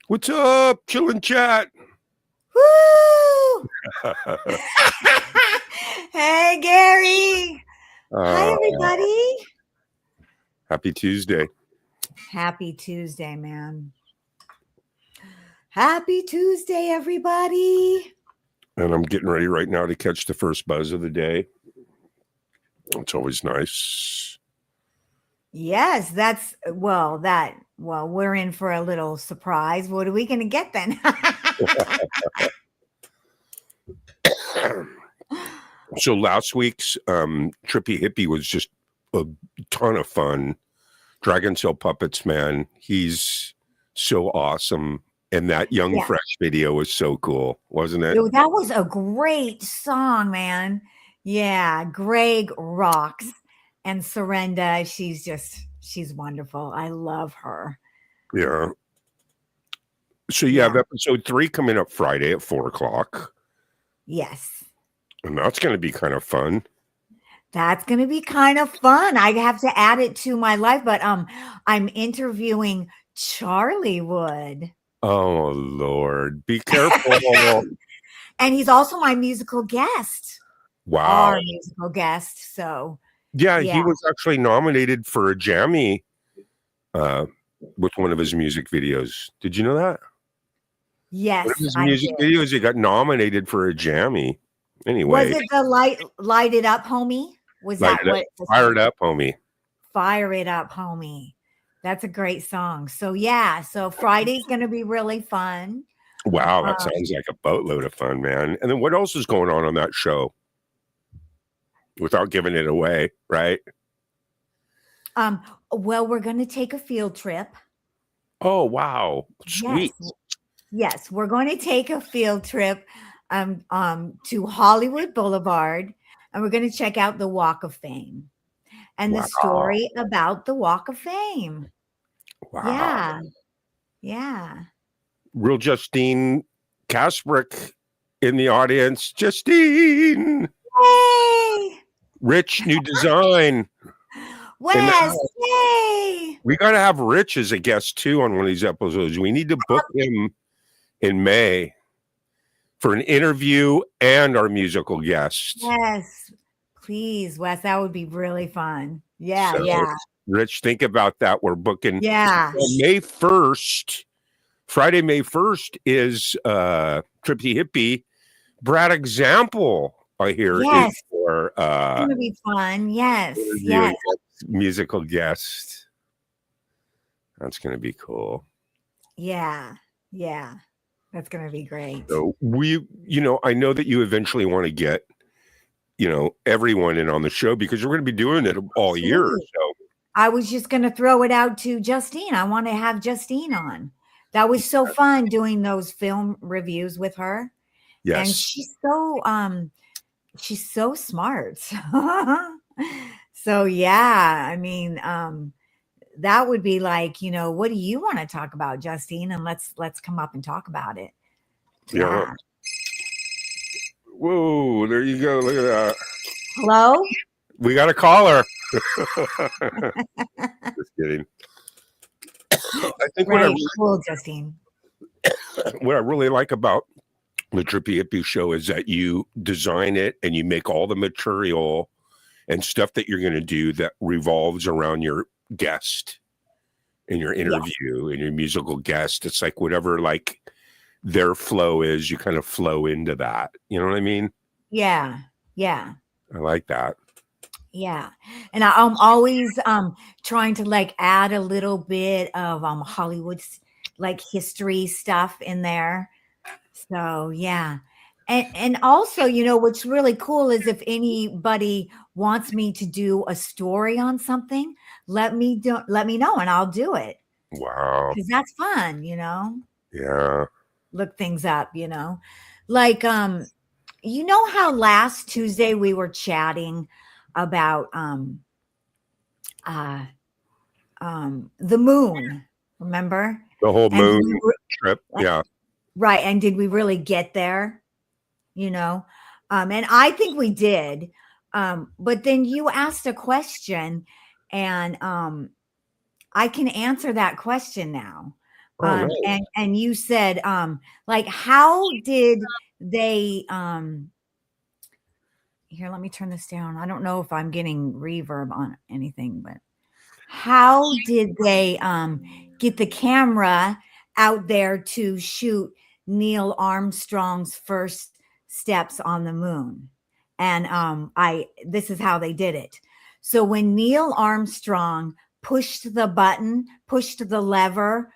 What's up? Chill and chat. Woo! Hey, Gary. Hi, everybody. Happy Tuesday. Happy Tuesday, man. Happy Tuesday, everybody. And I'm getting ready right now to catch the first buzz of the day. It's always nice. Yes, we're in for a little surprise. What are we going to get then? So last week's Trippy Hippie was just a ton of fun. Dragon Tail Puppets, man. He's so awesome. And that Young Fresh video was so cool, wasn't it? Dude, that was a great song, man. Yeah, Greg rocks. And Surrenda, she's wonderful. I love her. Yeah. So you have episode 3 coming up Friday at 4:00. Yes. And that's going to be kind of fun. That's going to be kind of fun. I have to add it to my life, but I'm interviewing Charlie Wood. Oh, Lord. Be careful. And he's also my musical guest. Wow. Our musical guest. So, yeah, he was actually nominated for a Jammy with one of his music videos. Did you know that? Yes. One of his music videos, he got nominated for a Jammy. Anyway. Was it the Light It Up, Homie? Was that what? Fire It Up, Homie. Fire It Up, Homie. That's a great song. So, so Friday's going to be really fun. Wow, that sounds like a boatload of fun, man. And then what else is going on that show? Without giving it away, right? Well, we're going to take a field trip. Oh, wow. Sweet. Yes, we're going to take a field trip to Hollywood Boulevard, and we're going to check out the Walk of Fame and the story about the Walk of Fame. Wow. Yeah. Real Justine Kasprick in the audience. Justine. Hey. Rich, new design. Wes, yay. We got to have Rich as a guest, too, on one of these episodes. We need to book him in May for an interview and our musical guest. Yes, please, Wes. That would be really fun. Yeah. Rich, think about that. We're booking. Yeah. May 1st, Friday, May 1st is Trippy Hippie. Brad Example, I hear, is for it's going to be fun. Yes. Musical guest. That's going to be cool. Yeah. That's going to be great. So I know that you eventually want to get, everyone in on the show because we're going to be doing it all year. So I was just going to throw it out to Justine. I want to have Justine on. That was so fun doing those film reviews with her. Yes. And she's so smart. So I mean, that would be like, what do you want to talk about, Justine? And let's come up and talk about it. Yeah. Whoa, there you go. Look at that. Hello? We got a caller. Just kidding. I think cool, Justine. What I really like about the Trippy Hippie show is that you design it and you make all the material and stuff that you're going to do that revolves around your guest in your interview and your musical guest. It's like whatever their flow is, you kind of flow into that. You know what I mean? Yeah. I like that. Yeah. And I'm always trying to add a little bit of Hollywood's history stuff in there. So and also, what's really cool is if anybody wants me to do a story on something, let me know and I'll do it. Wow. Because that's fun, Yeah. Look things up, how last Tuesday we were chatting about the moon, remember? The whole moon trip. Yeah. Right. And did we really get there? And I think we did. But then you asked a question and I can answer that question now. Oh, nice. And you said, like, how did they, here, let me turn this down. I don't know if I'm getting reverb on anything, but how did they get the camera out there to shoot Neil Armstrong's first steps on the moon? And this is how they did it. So when Neil Armstrong pushed the lever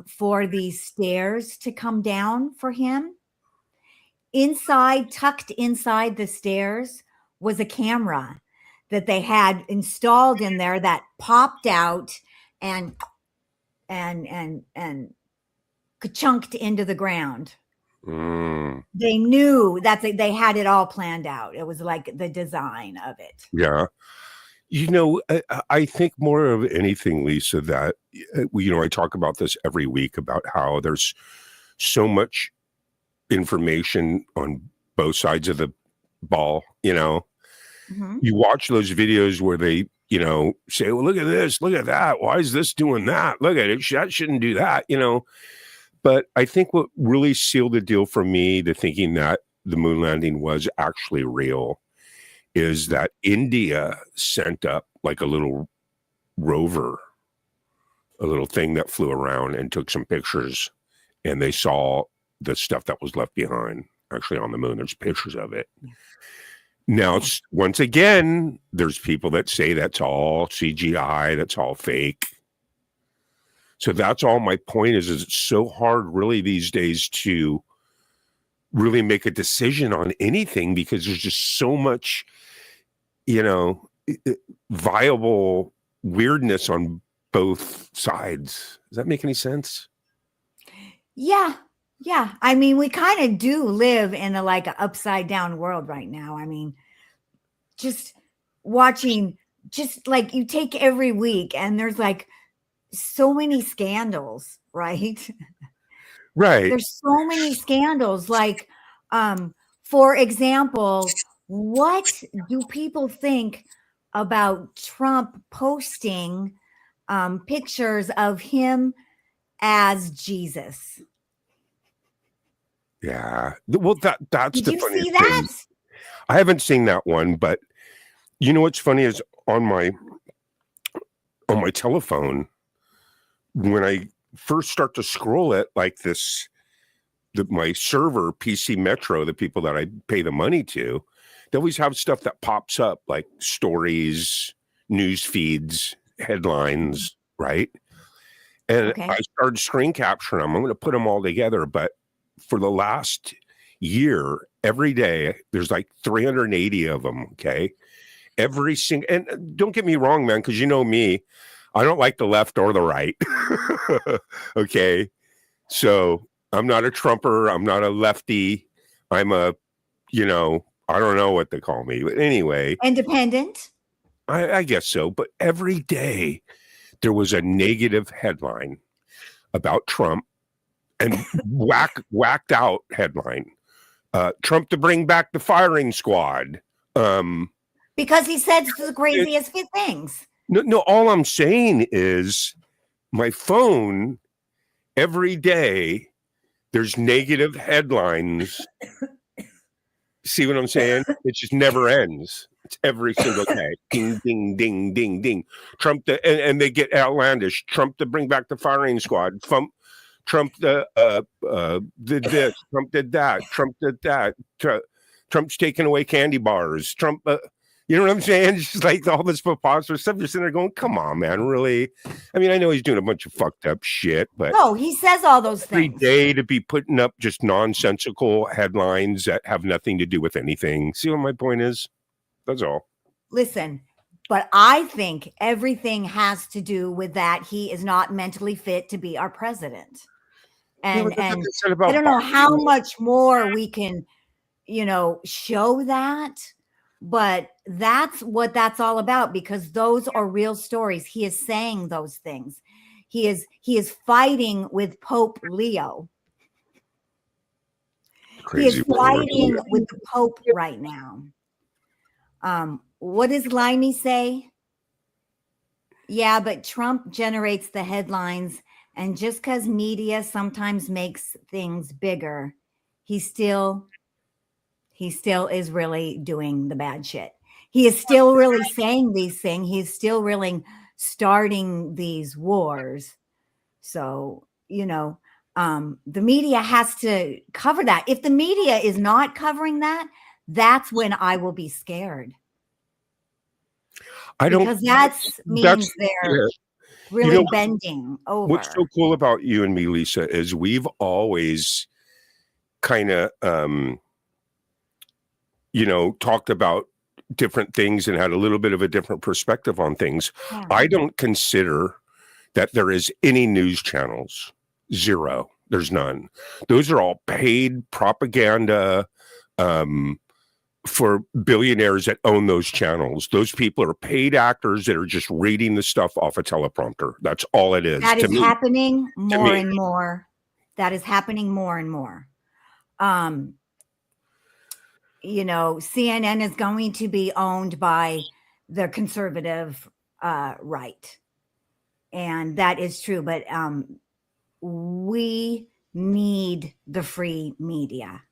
for these stairs to come down for him, tucked inside the stairs, was a camera that they had installed in there that popped out and chunked into the ground. They knew that they had it all planned out. It was like the design of it. Yeah. I think more of anything, Lisa, that, I talk about this every week about how there's so much information on both sides of the ball. Mm-hmm. You watch those videos where they, say, well, look at this, look at that. Why is this doing that? Look at it. That shouldn't do that, But I think what really sealed the deal for me to thinking that the moon landing was actually real is that India sent up like a little rover, a little thing that flew around and took some pictures, and they saw the stuff that was left behind actually on the moon. There's pictures of it. Now, once again, there's people that say that's all CGI, that's all fake. So that's all my point is it's so hard really these days to really make a decision on anything because there's just so much, viable weirdness on both sides. Does that make any sense? Yeah. Yeah. I mean, we kind of do live in an upside down world right now. I mean, just watching, just like you take every week and there's so many scandals, right? Right. There's so many scandals. For example, what do people think about Trump posting pictures of him as Jesus? Yeah. Well, that's Did the you funny see thing. that? I haven't seen that one, but what's funny is on my telephone, when I first start to scroll it like this, my server, PC Metro, the people that I pay the money to, they always have stuff that pops up like stories, news feeds, headlines, right? And Okay. I started screen capturing them. I'm going to put them all together. But for the last year, every day, there's 380 of them. Okay. Every single, and don't get me wrong, man, because you know me, I don't like the left or the right. Okay. So I'm not a Trumper. I'm not a lefty. I'm a, I don't know what they call me. But anyway. Independent. I guess so. But every day there was a negative headline about Trump and whacked out headline. Trump to bring back the firing squad. Because he said the craziest things. No, all I'm saying is my phone every day there's negative headlines. See what I'm saying? It just never ends. It's every single day. Ding, ding, ding, ding, ding. Trump and they get outlandish. Trump to bring back the firing squad. Trump did this. Trump did that. Trump did that. Trump's taking away candy bars. Trump, you know what I'm saying? It's just all this preposterous stuff. You're sitting there going, come on, man, really? I mean, I know he's doing a bunch of fucked up shit, but no, he says all those things. Every day to be putting up just nonsensical headlines that have nothing to do with anything. See what my point is? That's all. Listen, but I think everything has to do with that he is not mentally fit to be our president. And I don't know how much more we can, show that, but that's what that's all about because those are real stories. He is saying those things. He is fighting with Pope Leo. He is fighting with the Pope right now. What does Limey say? Yeah, but Trump generates the headlines And just because media sometimes makes things bigger, he still is really doing the bad shit. He is still really saying these things. He's still really starting these wars. So, the media has to cover that. If the media is not covering that, that's when I will be scared. Because that means they're really bending over. What's so cool about you and me, Lisa, is we've always kind of, talked about different things and had a little bit of a different perspective on things. Yeah. I don't consider that there is any news channels. Zero. There's none. Those are all paid propaganda for billionaires that own those channels. Those people are paid actors that are just reading the stuff off a teleprompter. That's all it is. That is happening more and more. That is happening more and more. CNN is going to be owned by the conservative right. And that is true. But we need the free media.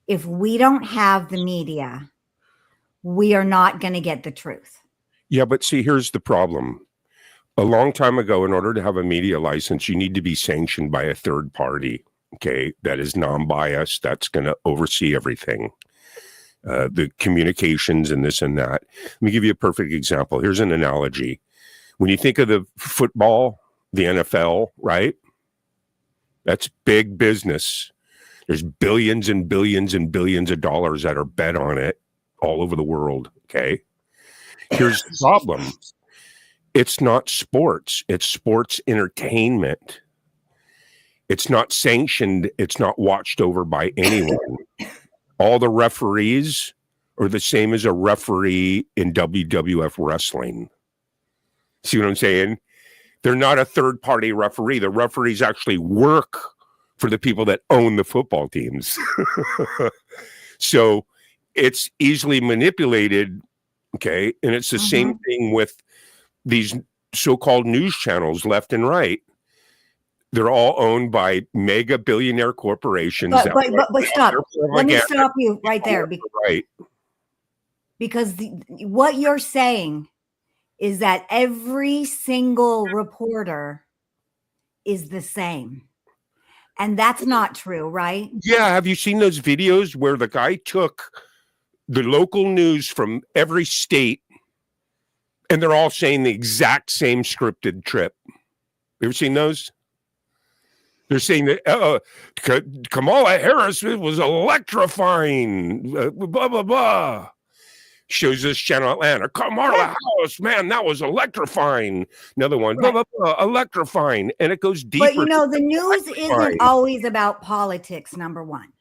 If we don't have the media, we are not going to get the truth. Yeah, but see, here's the problem. A long time ago, in order to have a media license, you need to be sanctioned by a third party, okay, that is non-biased, that's going to oversee everything, the communications and this and that. Let me give you a perfect example. Here's an analogy. When you think of the football, the NFL, right? That's big business. There's billions and billions and billions of dollars that are bet on it all over the world, okay? Here's the problem. It's not sports. It's sports entertainment. It's not sanctioned. It's not watched over by anyone. All the referees are the same as a referee in WWF wrestling. See what I'm saying? They're not a third-party referee. The referees actually work for the people that own the football teams. So it's easily manipulated, okay? And it's the same thing with these so-called news channels left and right. They're all owned by mega billionaire corporations. But stop. Let me stop you right there. Right. Because what you're saying is that every single reporter is the same. And that's not true, right? Yeah. Have you seen those videos where the guy took the local news from every state and they're all saying the exact same scripted trip? You ever seen those? They're saying that Kamala Harris was electrifying, blah, blah, blah. Shows this channel Atlanta. Kamala Harris, man, that was electrifying. Another one, blah, blah, blah, electrifying. And it goes deeper. But, the news isn't always about politics, number one.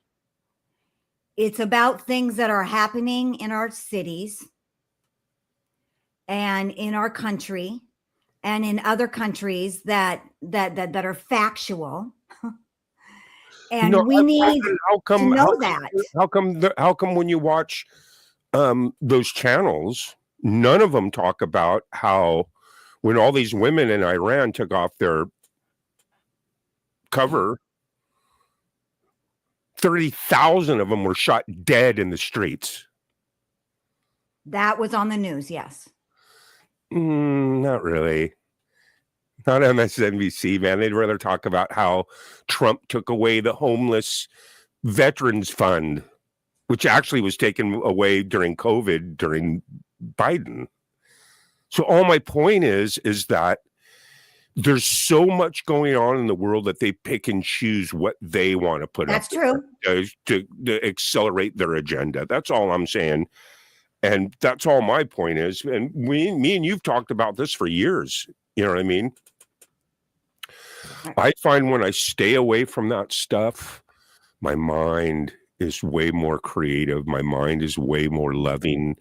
It's about things that are happening in our cities and in our country and in other countries that are factual. And we need to know that. How come when you watch those channels, none of them talk about how when all these women in Iran took off their cover, 30,000 of them were shot dead in the streets. That was on the news, yes. Not really. Not MSNBC, man. They'd rather talk about how Trump took away the homeless veterans fund, which actually was taken away during COVID, during Biden. So all my point is that there's so much going on in the world that they pick and choose what they want to put up. That's true. To accelerate their agenda. That's all I'm saying. And that's all my point is. And me and you've talked about this for years. You know what I mean? I find when I stay away from that stuff, my mind is way more creative. My mind is way more loving.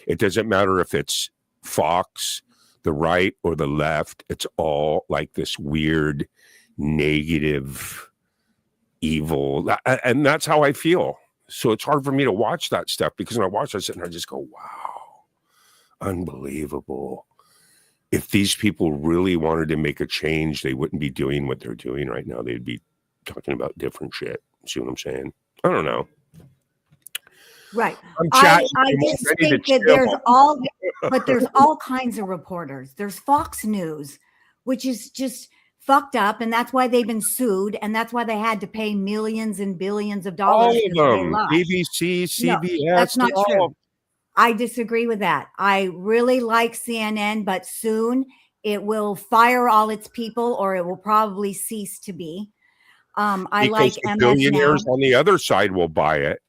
It doesn't matter if it's Fox, the right or the left. It's all like this weird, negative, evil. And that's how I feel. So it's hard for me to watch that stuff because when I watch that, I sit and I just go, wow, unbelievable. if these people really wanted to make a change, they wouldn't be doing what they're doing right now. They'd be talking about different shit. See what I'm saying? I don't know. Right. I'm I chatting. I I'm just ready to think that chill. there's all kinds of reporters. There's Fox News, which is just fucked up, and that's why they've been sued, and that's why they had to pay millions and billions of All dollars of because they them. lied. ABC, No, CBS, that's they're not all true. I disagree with that. I really like CNN, but soon it will fire all its people, or it will probably cease to be. I because like the MS billionaires Now. on the other side will buy it.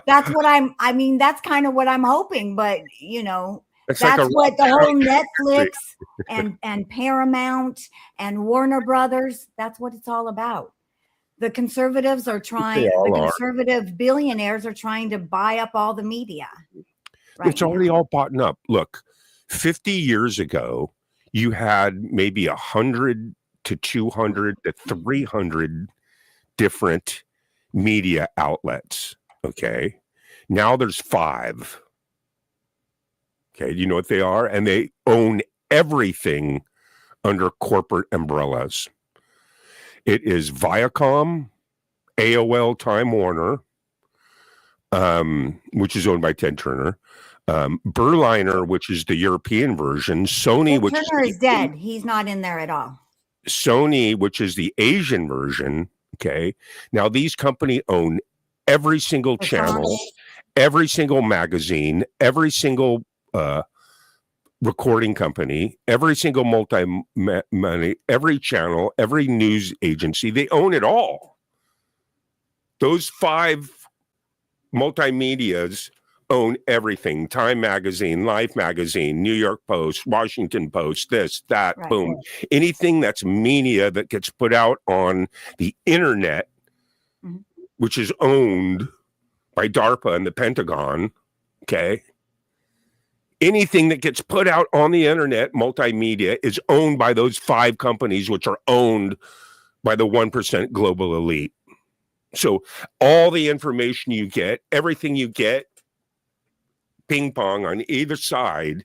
That's what I mean, that's kind of what I'm hoping, but It's like a that's what the rock whole Netflix country. and Paramount and Warner Brothers, that's what it's all about. The They all are. conservative billionaires are trying to buy up all the media right It's already now. all bought up. Look, 50 years ago, you had maybe 100 to 200 to 300 different media outlets. Okay. Now there's 5. Okay. You know what they are? And they own everything under corporate umbrellas. It is Viacom, AOL Time Warner, which is owned by Ted Turner, Berliner, which is the European version, Sony, Ted which Turner is is dead. He's not in there at all. Sony, which is the Asian version. Okay. Now these companies own every single channel, every single magazine, every single recording company, every single money, every channel, every news agency. They own it all. Those 5 multimedias own everything. Time Magazine, Life Magazine, New York Post, Washington Post, this, that, Right. boom. Anything that's media that gets put out on the internet, which is owned by DARPA and the Pentagon, okay? Anything that gets put out on the internet, multimedia, is owned by those 5 companies, which are owned by the 1% global elite. So all the information you get, everything you get, ping pong on either side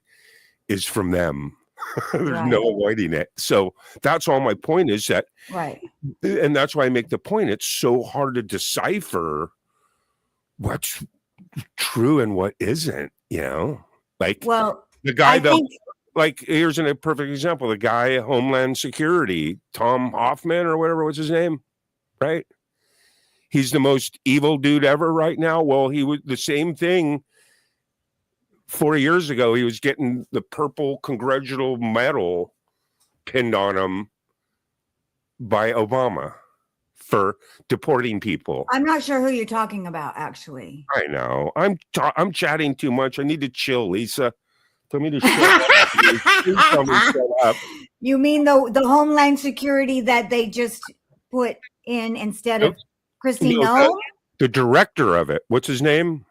is from them. There's no avoiding it. So that's all my point is that, right. And that's why I make the point. It's so hard to decipher what's true and what isn't, like the guy, like here's a perfect example. The guy at Homeland Security, Tom Hoffman or whatever was his name, right? He's the most evil dude ever right now. Well, he was the same thing 4 years ago. He was getting the purple congressional medal pinned on him by Obama for deporting people. I'm not sure who you're talking about, actually. I know. I'm chatting too much. I need to chill, Lisa. Tell me to shut up. You mean the Homeland Security that they just put in instead of Christy Noem? The director of it. What's his name?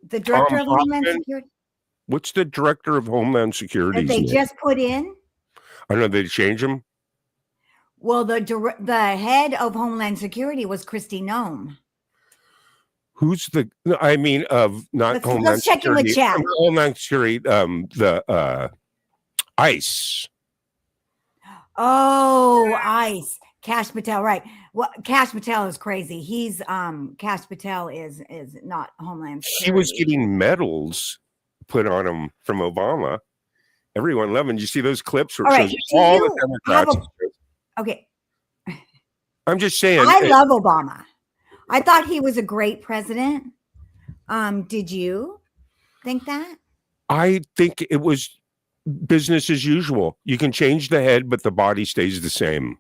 The director of Homeland Security? What's the director of Homeland Security? That they just put in? I don't know. They changed him? Well, the head of Homeland Security was Christy Noem. Who's the? I mean, of not Homeland let's check in with chat. Homeland Security. The ICE. Oh, ICE. Kash Patel, right? Well, Kash Patel is crazy. He's Kash Patel is not Homeland Security. He was getting medals put on him from Obama. Everyone loving. You see those clips where it shows all the Democrats. Okay. I'm just saying. I love Obama. I thought he was a great president. Did you think that? I think it was business as usual. You can change the head, but the body stays the same.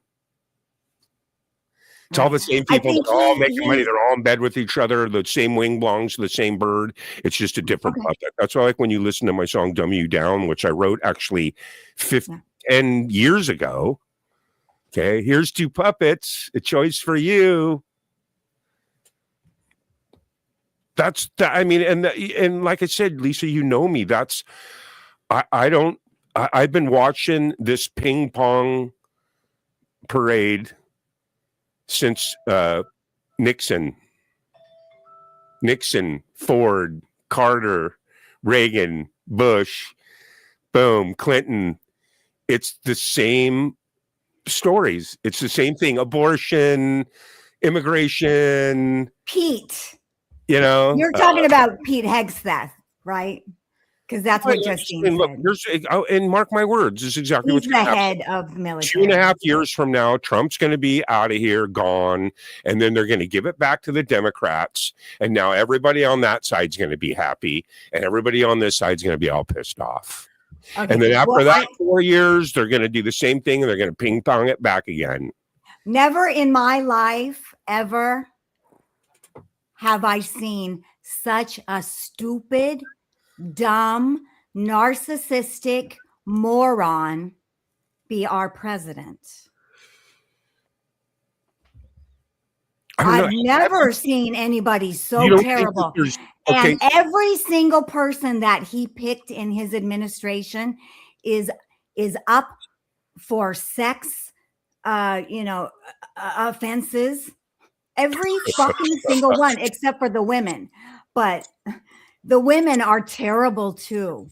It's all the same people. They're all making money. They're all in bed with each other. The same wing belongs to the same bird. It's just a different puppet. That's why I like when you listen to my song Dumb You Down, which I wrote actually 10 years ago. Okay, here's 2 puppets. A choice for you. That's that. I mean, and like I said, Lisa, you know me. That's I've been watching this ping pong parade since Nixon, Ford, Carter, Reagan, Bush, Boom, Clinton. It's the same stories. It's the same thing. Abortion, immigration, Pete. You're talking about Pete Hegseth, right? Because that's what Well, Justine look, said. and mark my words, this is exactly He's what's the going to happen. head of the military. 2.5 years from now, Trump's going to be out of here, gone, and then they're going to give it back to the Democrats. And now everybody on that side's going to be happy, and everybody on this side's going to be all pissed off. Okay. And then after that 4 years, they're going to do the same thing, and they're going to ping pong it back again. Never in my life ever have I seen such a stupid, dumb, narcissistic moron be our president. I've never seen anybody so terrible. And every single person that he picked in his administration is up for sex, offenses. Every fucking single one, except for the women. But the women are terrible too.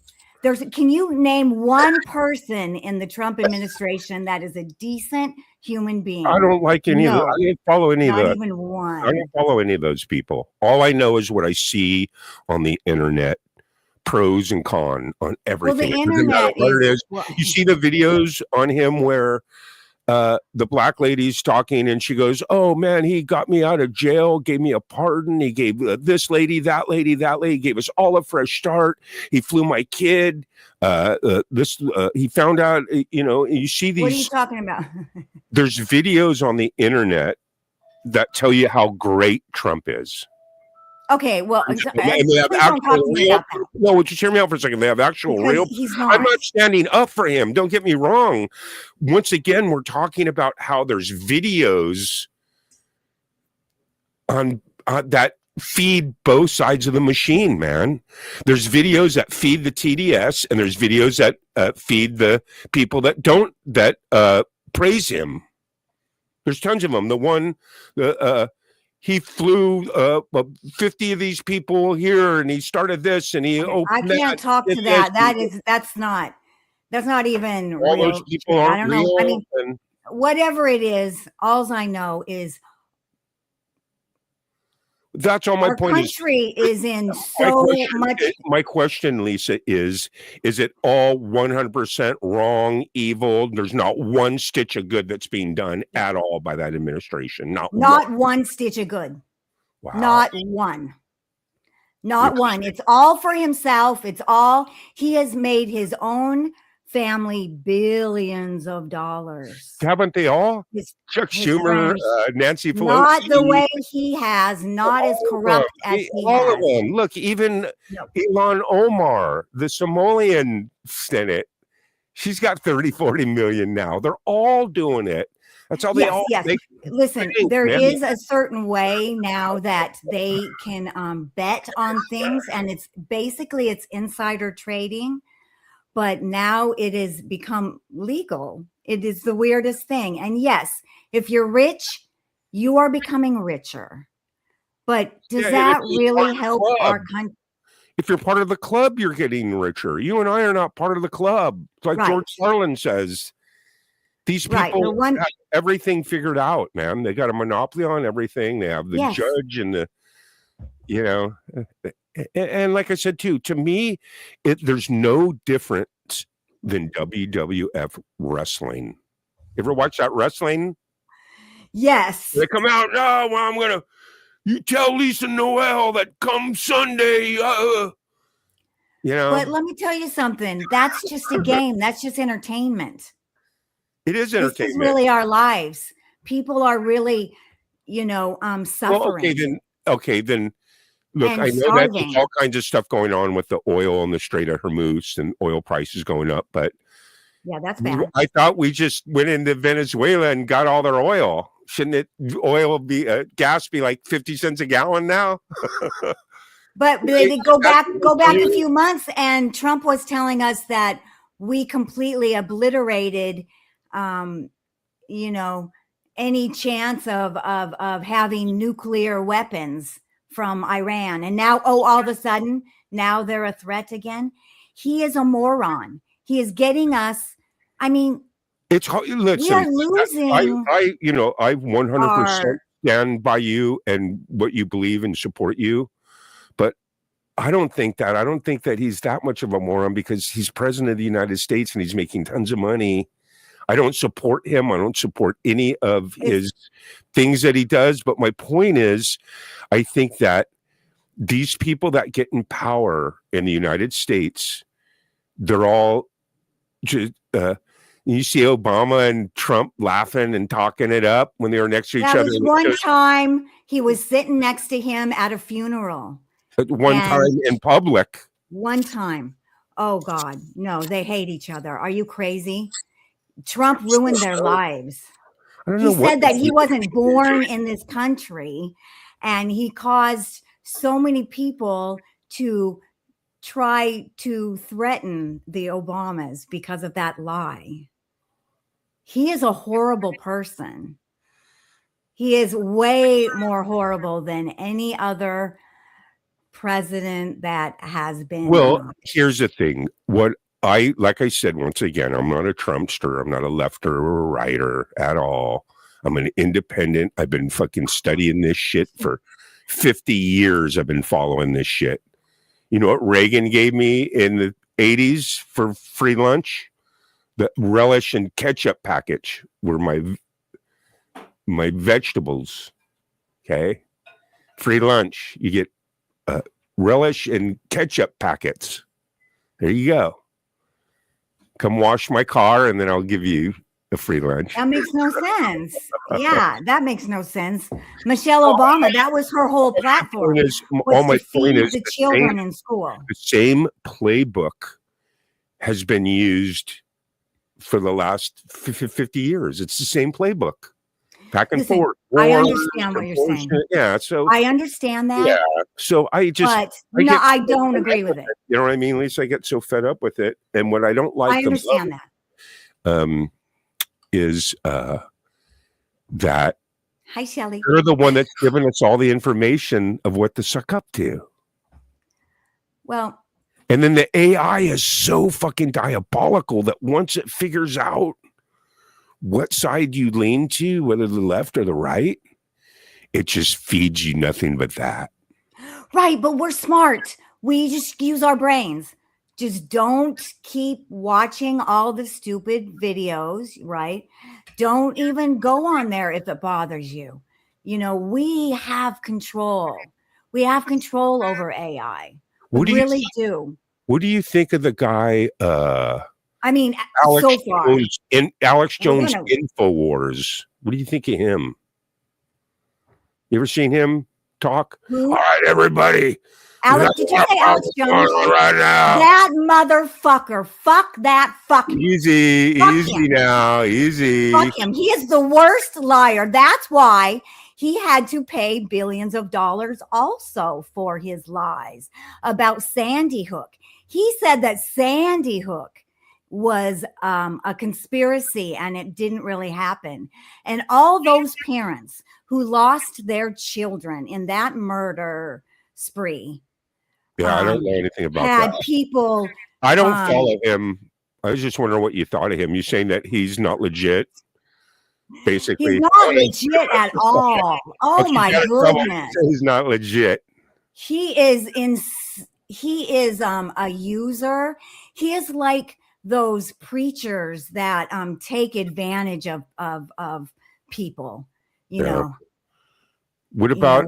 Can you name one person in the Trump administration that is a decent human being? I don't like any of them. I didn't follow any of those. Not even one. I don't follow any of those people. All I know is what I see on the internet, pros and cons on everything. Well, the internet is. You see the videos on him where the black lady's talking and she goes, "Oh man, he got me out of jail, gave me a pardon. He gave this lady, that lady, gave us all a fresh start. He flew my kid. He found out, you see these." What are you talking about? There's videos on the internet that tell you how great Trump is. Okay, well, and they have actual real. No, would you hear me out for a second? They have actual real. I'm not standing up for him. Don't get me wrong. Once again, we're talking about how there's videos on that feed both sides of the machine, man. There's videos that feed the TDS, and there's videos that feed the people that don't praise him. There's tons of them. The one, he flew 50 of these people here, and he started this, and he opened. I can't talk to that. That's not even all real. Those people aren't I don't real, know. I mean, whatever it is, all I know is that's all my our point. Country is in so much. My question, Lisa, is it all 100% wrong, evil? There's not one stitch of good that's being done at all by that administration. Not one stitch of good. Wow. Not one. Not one. It's all for himself. It's all he has made his own family billions of dollars. Haven't they all? Chuck Schumer, Nancy Pelosi. Not the way he has, not as corrupt as he all has. Of them. Look, even Ilhan Omar, the Somalian Senate, she's got 30-40 million now. They're all doing it. That's all they all. Yes. Listen, there is a certain way now that they can bet on things, and it's insider trading. But now it has become legal. It is the weirdest thing. And yes, if you're rich, you are becoming richer. But does that really help our country? If you're part of the club, you're getting richer. You and I are not part of the club. It's like George Carlin says. These people have everything figured out, man. They got a monopoly on everything. They have the judge and the, and like I said, too, to me, there's no difference than WWF wrestling. You ever watch that wrestling? Yes. They come out, "Oh, well, you tell Lisa Noel that come Sunday, But let me tell you something. That's just a game. That's just entertainment. It is entertainment. This is really our lives. People are really, suffering. Well, okay, then. Look, I know that there's all kinds of stuff going on with the oil on the Strait of Hormuz and oil prices going up, but yeah, that's bad. I thought we just went into Venezuela and got all their oil. Shouldn't gas be like 50 cents a gallon now? But they go back a few months, and Trump was telling us that we completely obliterated, any chance of having nuclear weapons from Iran. And now, all of a sudden, now they're a threat again. He is a moron. He is getting us. I mean, It's hard. we Listen, are losing I 100% our. stand by you and what you believe and support you. But I don't think that he's that much of a moron because he's president of the United States and he's making tons of money. I don't support him. I don't support any of his things that he does. But my point is, I think that these people that get in power in the United States, they're all just, you see Obama and Trump laughing and talking it up when they were next to each That other. was one time he was sitting next to him at a funeral. At one time in public. One time. Oh God, no, they hate each other. Are you crazy? Trump ruined their lives. He said that he wasn't born in this country, and he caused so many people to try to threaten the Obamas because of that lie. He is a horrible person. He is way more horrible than any other president that has been. Well, here's the thing. Like I said, once again, I'm not a Trumpster. I'm not a lefter or a righter at all. I'm an independent. I've been fucking studying this shit for 50 years. I've been following this shit. You know what Reagan gave me in the 80s for free lunch? The relish and ketchup package were my vegetables. Okay. Free lunch. You get relish and ketchup packets. There you go. Come wash my car and then I'll give you a free lunch. That makes no sense. Yeah, that makes no sense. Michelle Obama, that was her whole platform. All my point is the children in school. The same playbook has been used for the last 50 years. It's the same playbook. Back and forth. I understand what you're saying. Yeah, so I understand that. Yeah. So I don't agree with it. You know what I mean? At least I get so fed up with it. And what I don't like I understand that. Is that hi Shelly. You're the one that's giving us all the information of what to suck up to. Well, and then the AI is so fucking diabolical that once it figures out what side you lean to, whether the left or the right, it just feeds you nothing but that. Right, but we're smart. We just use our brains. Just don't keep watching all the stupid videos, right? Don't even go on there if it bothers you. You know, we have control. We have control over AI. We really do. What do you think of the guy? I mean, Alex so far. Alex Jones InfoWars. What do you think of him? You ever seen him talk? Who? All right, everybody. Alex, did you say Alex Jones? Right now. That motherfucker. Fuck that fucking. Easy now. Easy. Fuck him. He is the worst liar. That's why he had to pay billions of dollars also for his lies about Sandy Hook. He said that Sandy Hook was a conspiracy and it didn't really happen. And all those parents who lost their children in that murder spree. Yeah, I don't know anything about had that. People. I don't follow him. I was just wondering what you thought of him. You saying that he's not legit? Basically, he's not legit at all. Oh my goodness, he's not legit. He is a user. He is like those preachers that take advantage of people. You know. What about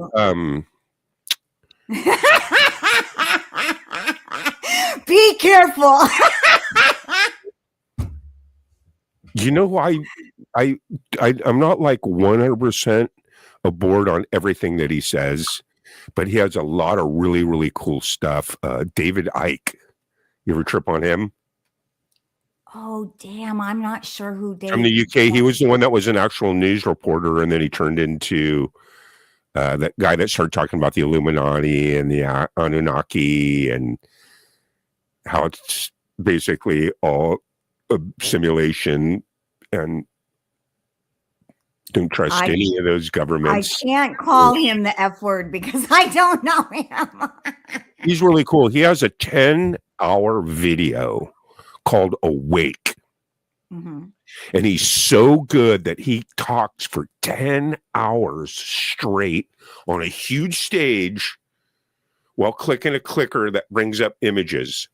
Be careful. You know, I'm not like 100% aboard on everything that he says, but he has a lot of really, really cool stuff. David Icke, you ever trip on him? Oh, damn. I'm not sure who David from the UK. He was the one that was an actual news reporter, and then he turned into that guy that started talking about the Illuminati and the Anunnaki and how it's basically all a simulation and don't trust any of those governments. I can't call him the F word because I don't know him. He's really cool. He has a 10-hour video called Awake. Mm-hmm. And he's so good that he talks for 10 hours straight on a huge stage while clicking a clicker that brings up images.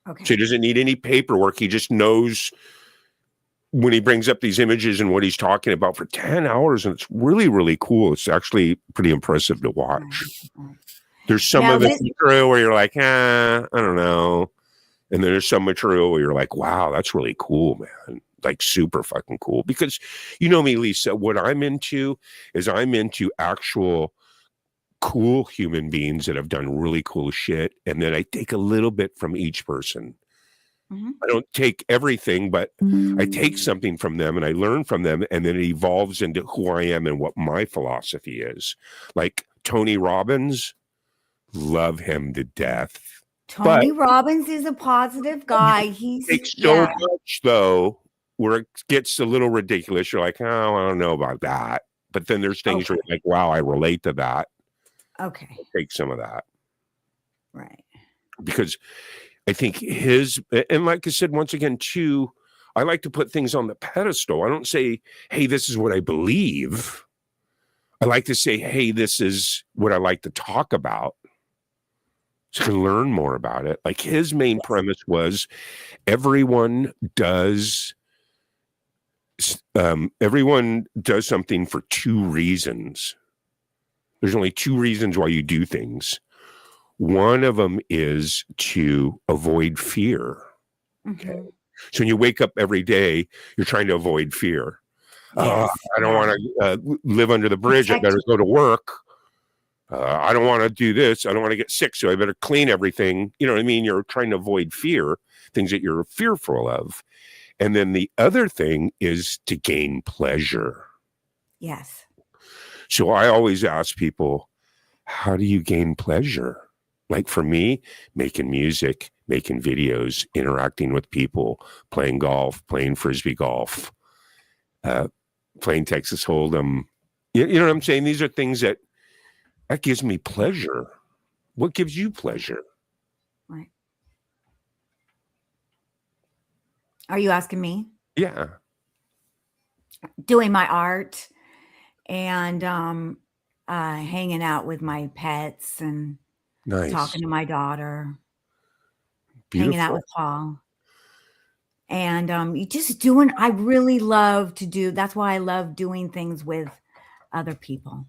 Okay. So he doesn't need any paperwork. He just knows when he brings up these images and what he's talking about for 10 hours. And it's really, really cool. It's actually pretty impressive to watch. Right. There's some Now, of the material where you're like, I don't know. And then there's some material where you're like, wow, that's really cool, man. Like super fucking cool. Because you know me, Lisa, what I'm into is I'm into actual cool human beings that have done really cool shit. And then I take a little bit from each person. Mm-hmm. I don't take everything, but I take something from them and I learn from them. And then it evolves into who I am and what my philosophy is. Like Tony Robbins, love him to death. Tony Robbins is a positive guy. He's takes so much though, where it gets a little ridiculous. You're like, oh, I don't know about that. But then there's things where you're like, wow, I relate to that. Okay. I'll take some of that. Right. Because I think his, and like I said, once again, too, I like to put things on the pedestal. I don't say, hey, this is what I believe. I like to say, hey, this is what I like to talk about. So I can learn more about it. Like his main premise was everyone does something for two reasons. There's only two reasons why you do things. One of them is to avoid fear. Mm-hmm. Okay. So when you wake up every day, you're trying to avoid fear. Yes. I don't want to live under the bridge. I better go to work. I don't want to do this. I don't want to get sick. So I better clean everything. You know what I mean? You're trying to avoid fear, things that you're fearful of. And then the other thing is to gain pleasure. Yes. So I always ask people, how do you gain pleasure? Like for me, making music, making videos, interacting with people, playing golf, playing Frisbee golf, playing Texas Hold'em. You know what I'm saying? These are things that gives me pleasure. What gives you pleasure? Right. Are you asking me? Yeah. Doing my art and hanging out with my pets and Nice. talking to my daughter. Beautiful. Hanging out with Paul. And you just doing, I really love to do, that's why I love doing things with other people.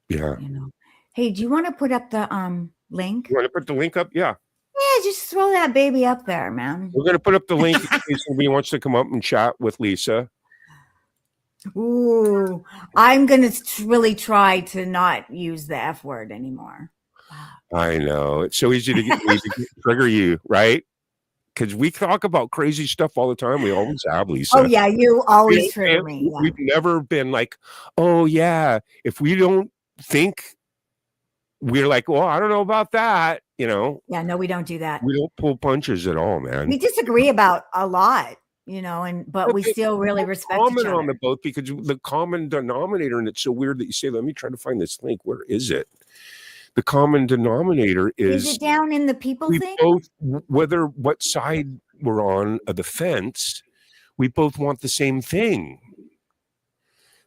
Yeah. You know. Hey, do you want to put up the link? You want to put the link up? Yeah. Yeah, just throw that baby up there, man. We're going to put up the link in case somebody wants to come up and chat with Lisa. Ooh, I'm going to really try to not use the F word anymore. I know. It's so easy to trigger you, right? Because we talk about crazy stuff all the time. We always have, Lisa. Oh, yeah, you always trigger me. Yeah. We've never been like, oh, yeah, if we don't think, we're like, well, I don't know about that, you know? Yeah, no, we don't do that. We don't pull punches at all, man. We disagree about a lot, you know, but we still really respect each other. On the both because the common denominator, and it's so weird that you say, let me try to find this link. Where is it? The common denominator is it down in the people thing? Both, whether what side we're on of the fence, we both want the same thing.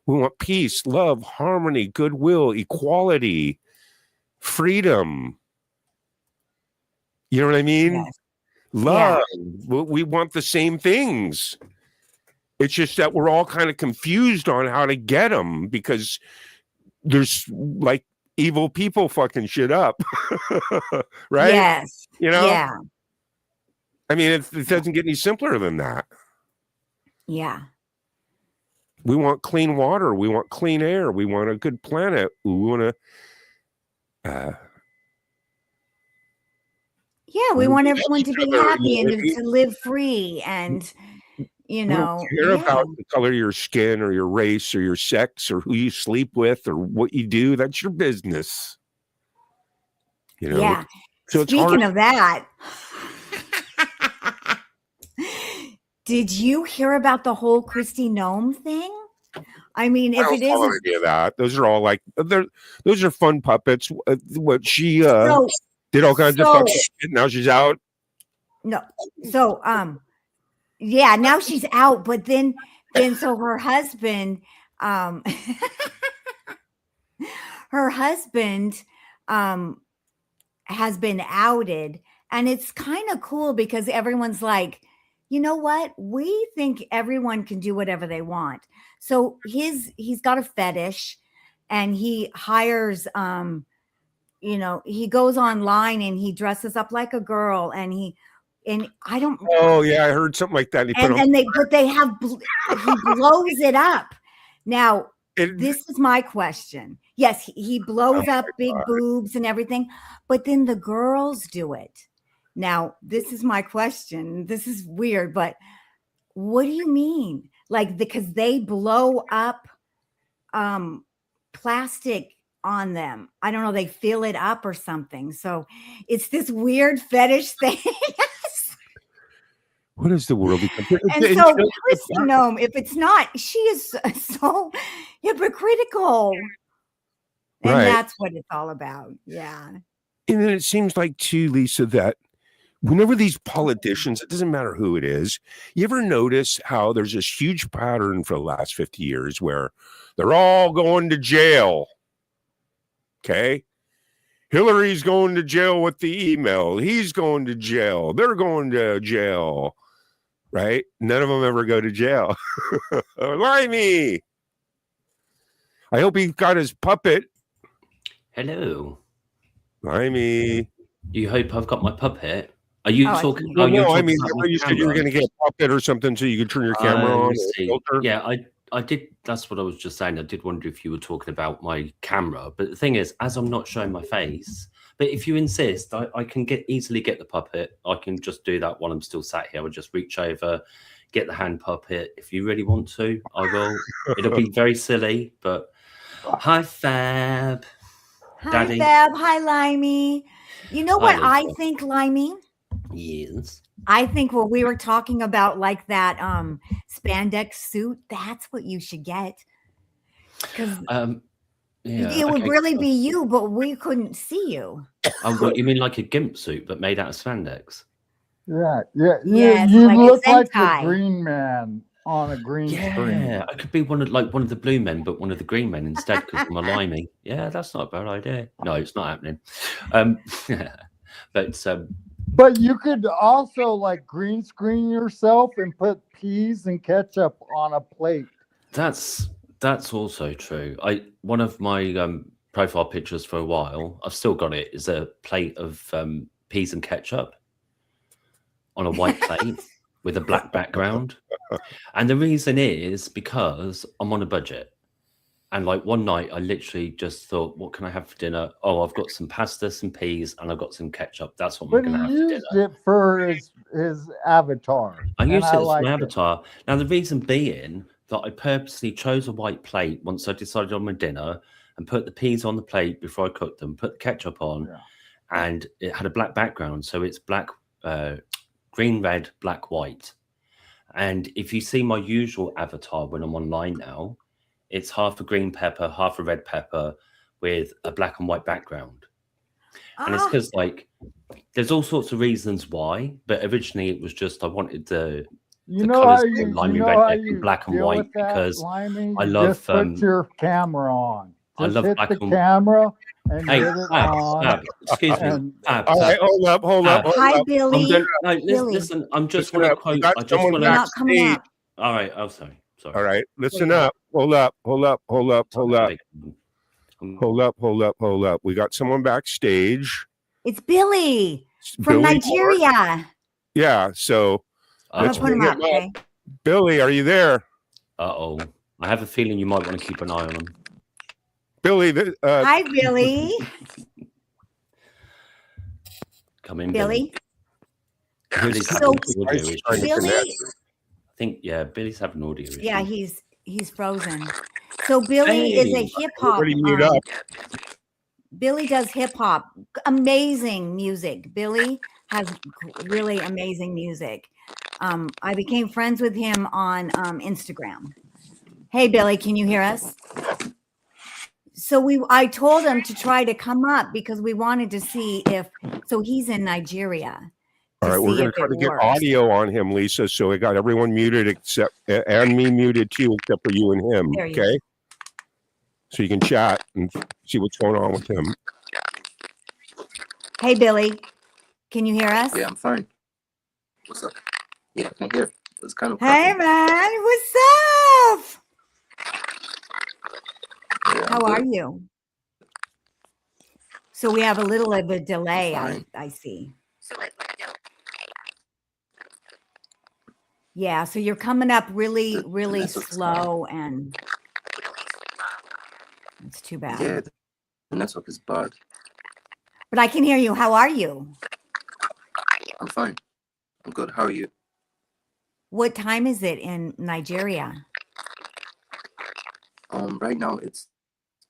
We want peace, love, harmony, goodwill, equality, freedom. You know what I mean? Yes. Love. Yeah. We want the same things. It's just that we're all kind of confused on how to get them because there's like evil people fucking shit up. Right? Yes. You know? Yeah. I mean, it doesn't get any simpler than that. Yeah. We want clean water. We want clean air. We want a good planet. We want to... yeah, we want everyone to be happy and to live free and, you know. We don't care about the color of your skin or your race or your sex or who you sleep with or what you do. That's your business. You know? Yeah. So speaking of that, did you hear about the whole Kristi Noem thing? I mean, if it isn't idea that those are all like those are fun puppets. What she did all kinds of fucking shit. Now she's out. No. So yeah, now she's out, but then so her husband her husband has been outed, and it's kind of cool because everyone's like, you know what? We think everyone can do whatever they want. So he's got a fetish, and he hires he goes online and he dresses up like a girl, and I don't. Oh yeah, I heard something like that. He put And he blows it up. Now, this is my question. Yes, he blows up big boobs and everything, but then the girls do it. Now, this is my question. This is weird, but what do you mean? Like, because they blow up plastic on them. I don't know, they fill it up or something. So it's this weird fetish thing. What is the world? And so Christy Gnome, if it's not, she is so hypocritical. And that's what it's all about. Yeah. And then it seems like too, Lisa, that whenever these politicians, it doesn't matter who it is, you ever notice how there's this huge pattern for the last 50 years where they're all going to jail? Okay. Hillary's going to jail with the email. He's going to jail. They're going to jail. Right? None of them ever go to jail. Limey. I hope he got his puppet. Hello. Limey. You hope I've got my puppet? Are you talking? No, I mean, you said you were going to get a puppet or something so you could turn your camera on. Yeah, I did. That's what I was just saying. I did wonder if you were talking about my camera. But the thing is, as I'm not showing my face, but if you insist, I can easily get the puppet. I can just do that while I'm still sat here. I would just reach over, get the hand puppet. If you really want to, I will. It'll be very silly, but hi, Fab. Hi, Daddy. Fab. Hi, Limey. You know what I think, Limey? Yes. I think what we were talking about, like that spandex suit, that's what you should get. Because it would really be you, but we couldn't see you. What, you mean like a gimp suit, but made out of spandex? Yeah. Yes, you like look like the Green Man on a green screen. Yeah, I could be one of the blue men, but one of the green men instead because I'm a limey. Yeah, that's not a bad idea. No, it's not happening. But you could also like green screen yourself and put peas and ketchup on a plate. That's also true. One of my profile pictures for a while, I've still got it, is a plate of peas and ketchup on a white plate with a black background. And the reason is because I'm on a budget. And like one night, I literally just thought, what can I have for dinner? Oh, I've got some pasta, some peas, and I've got some ketchup. That's what I'm going to have for dinner. But he used it for his avatar. I used it as my avatar. Now, the reason being that I purposely chose a white plate once I decided on my dinner and put the peas on the plate before I cooked them, put the ketchup on, and it had a black background. So it's black, green, red, black, white. And if you see my usual avatar when I'm online now, it's half a green pepper, half a red pepper with a black and white background. And it's because like there's all sorts of reasons why, but originally it was just I wanted the colours black and white because Limey? I love just put your camera on. Just I love hit black the and camera and get it on. Excuse me. All right, hold up. Hi, Billy. Listen, I'm just going to quote. I just want to. All right. Oh, sorry. All right, listen up. Hold up. We got someone backstage. It's Billy from Nigeria. Yeah, so let's put him up. Okay. Billy, are you there? Uh-oh. I have a feeling you might want to keep an eye on him. Billy. Hi, Billy. Come in, Billy. Billy. I think, Billy's having an audio issue. Yeah, he's frozen. So Billy is a hip hop. Billy does hip hop. Amazing music. Billy has really amazing music. I became friends with him on Instagram. Hey, Billy, can you hear us? So I told him to try to come up because we wanted to see so he's in Nigeria. All right, we're see going if to try it to get works. audio on him, Lisa. So we got everyone muted except and me muted too, except for you and him. There you Okay, so you can chat and see what's going on with him. Hey, Billy, can you hear us? Yeah, I'm fine. What's up? Yeah, I can hear. It's kind of Hey, crackling. man, what's up? Yeah, I'm How are good. you? So we have a little of a delay, fine. I see. Yeah, so you're coming up really, The really network's slow, and it's too bad. Yeah, the network is bad. But I can hear you. How are you? I'm fine. I'm good. How are you? What time is it in Nigeria? Right now it's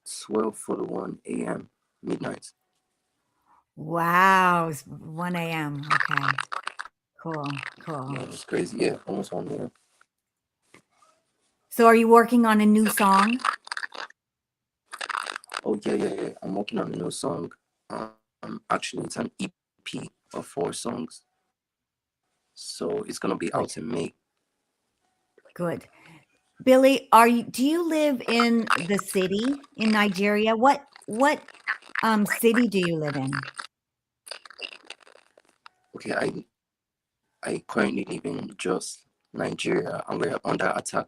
12:41 a.m. midnight. Wow, it's 1 a.m. Okay, cool. Yeah, it's crazy. Yeah, almost 1 a.m. So are you working on a new song? Oh yeah. I'm working on a new song. Actually, it's an EP of 4 songs. So it's gonna be out in May. Good. Billy, do you live in the city in Nigeria? What city do you live in? Okay, I currently live in Jos, Nigeria, and we're under attack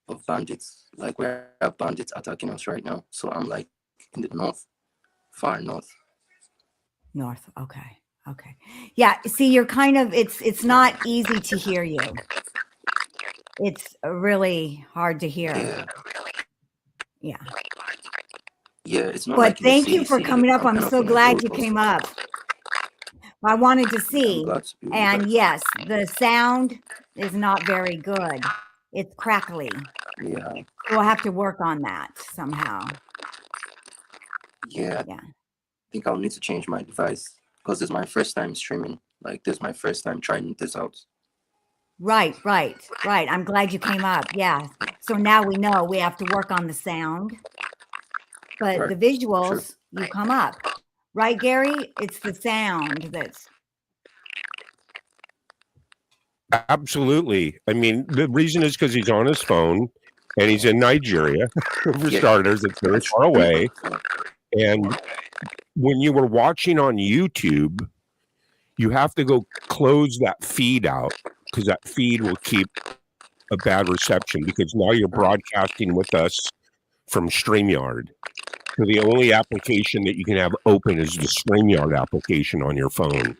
of bandits. Like we have bandits attacking us right now. So I'm like in the north, far north. North. Okay. Yeah, see, you're kind of it's not easy to hear you. It's really hard to hear. Yeah. Yeah. Yeah, it's not But like in the thank you for city. coming up. I'm kind of so in the glad you hills. came up. I wanted to I'm see. glad to be with you And guys. yes, the sound is not very good. It's crackly. Yeah. We'll have to work on that somehow. Yeah. Yeah. I think I'll need to change my device because this is my first time streaming. Like this is my first time trying this out. Right. I'm glad you came up. Yeah. So now we know we have to work on the sound, but Right. the visuals, you come up. Right, Gary? It's the sound that's. Absolutely. I mean, the reason is because he's on his phone and he's in Nigeria. For Yeah. starters, it's very far away. And when you were watching on YouTube, you have to go close that feed out because that feed will keep a bad reception because now you're broadcasting with us from StreamYard. So the only application that you can have open is the StreamYard application on your phone.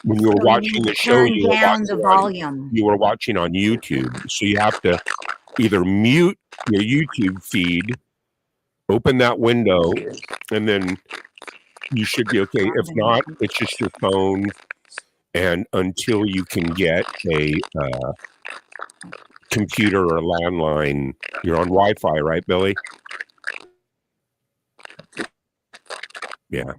When you were So watching you the show, turn down the volume. you were watching on YouTube. So you have to either mute your YouTube feed, open that window, and then you should be okay. If not, it's just your phone. And until you can get a computer or a landline, you're on Wi-Fi, right, Billy? Yeah.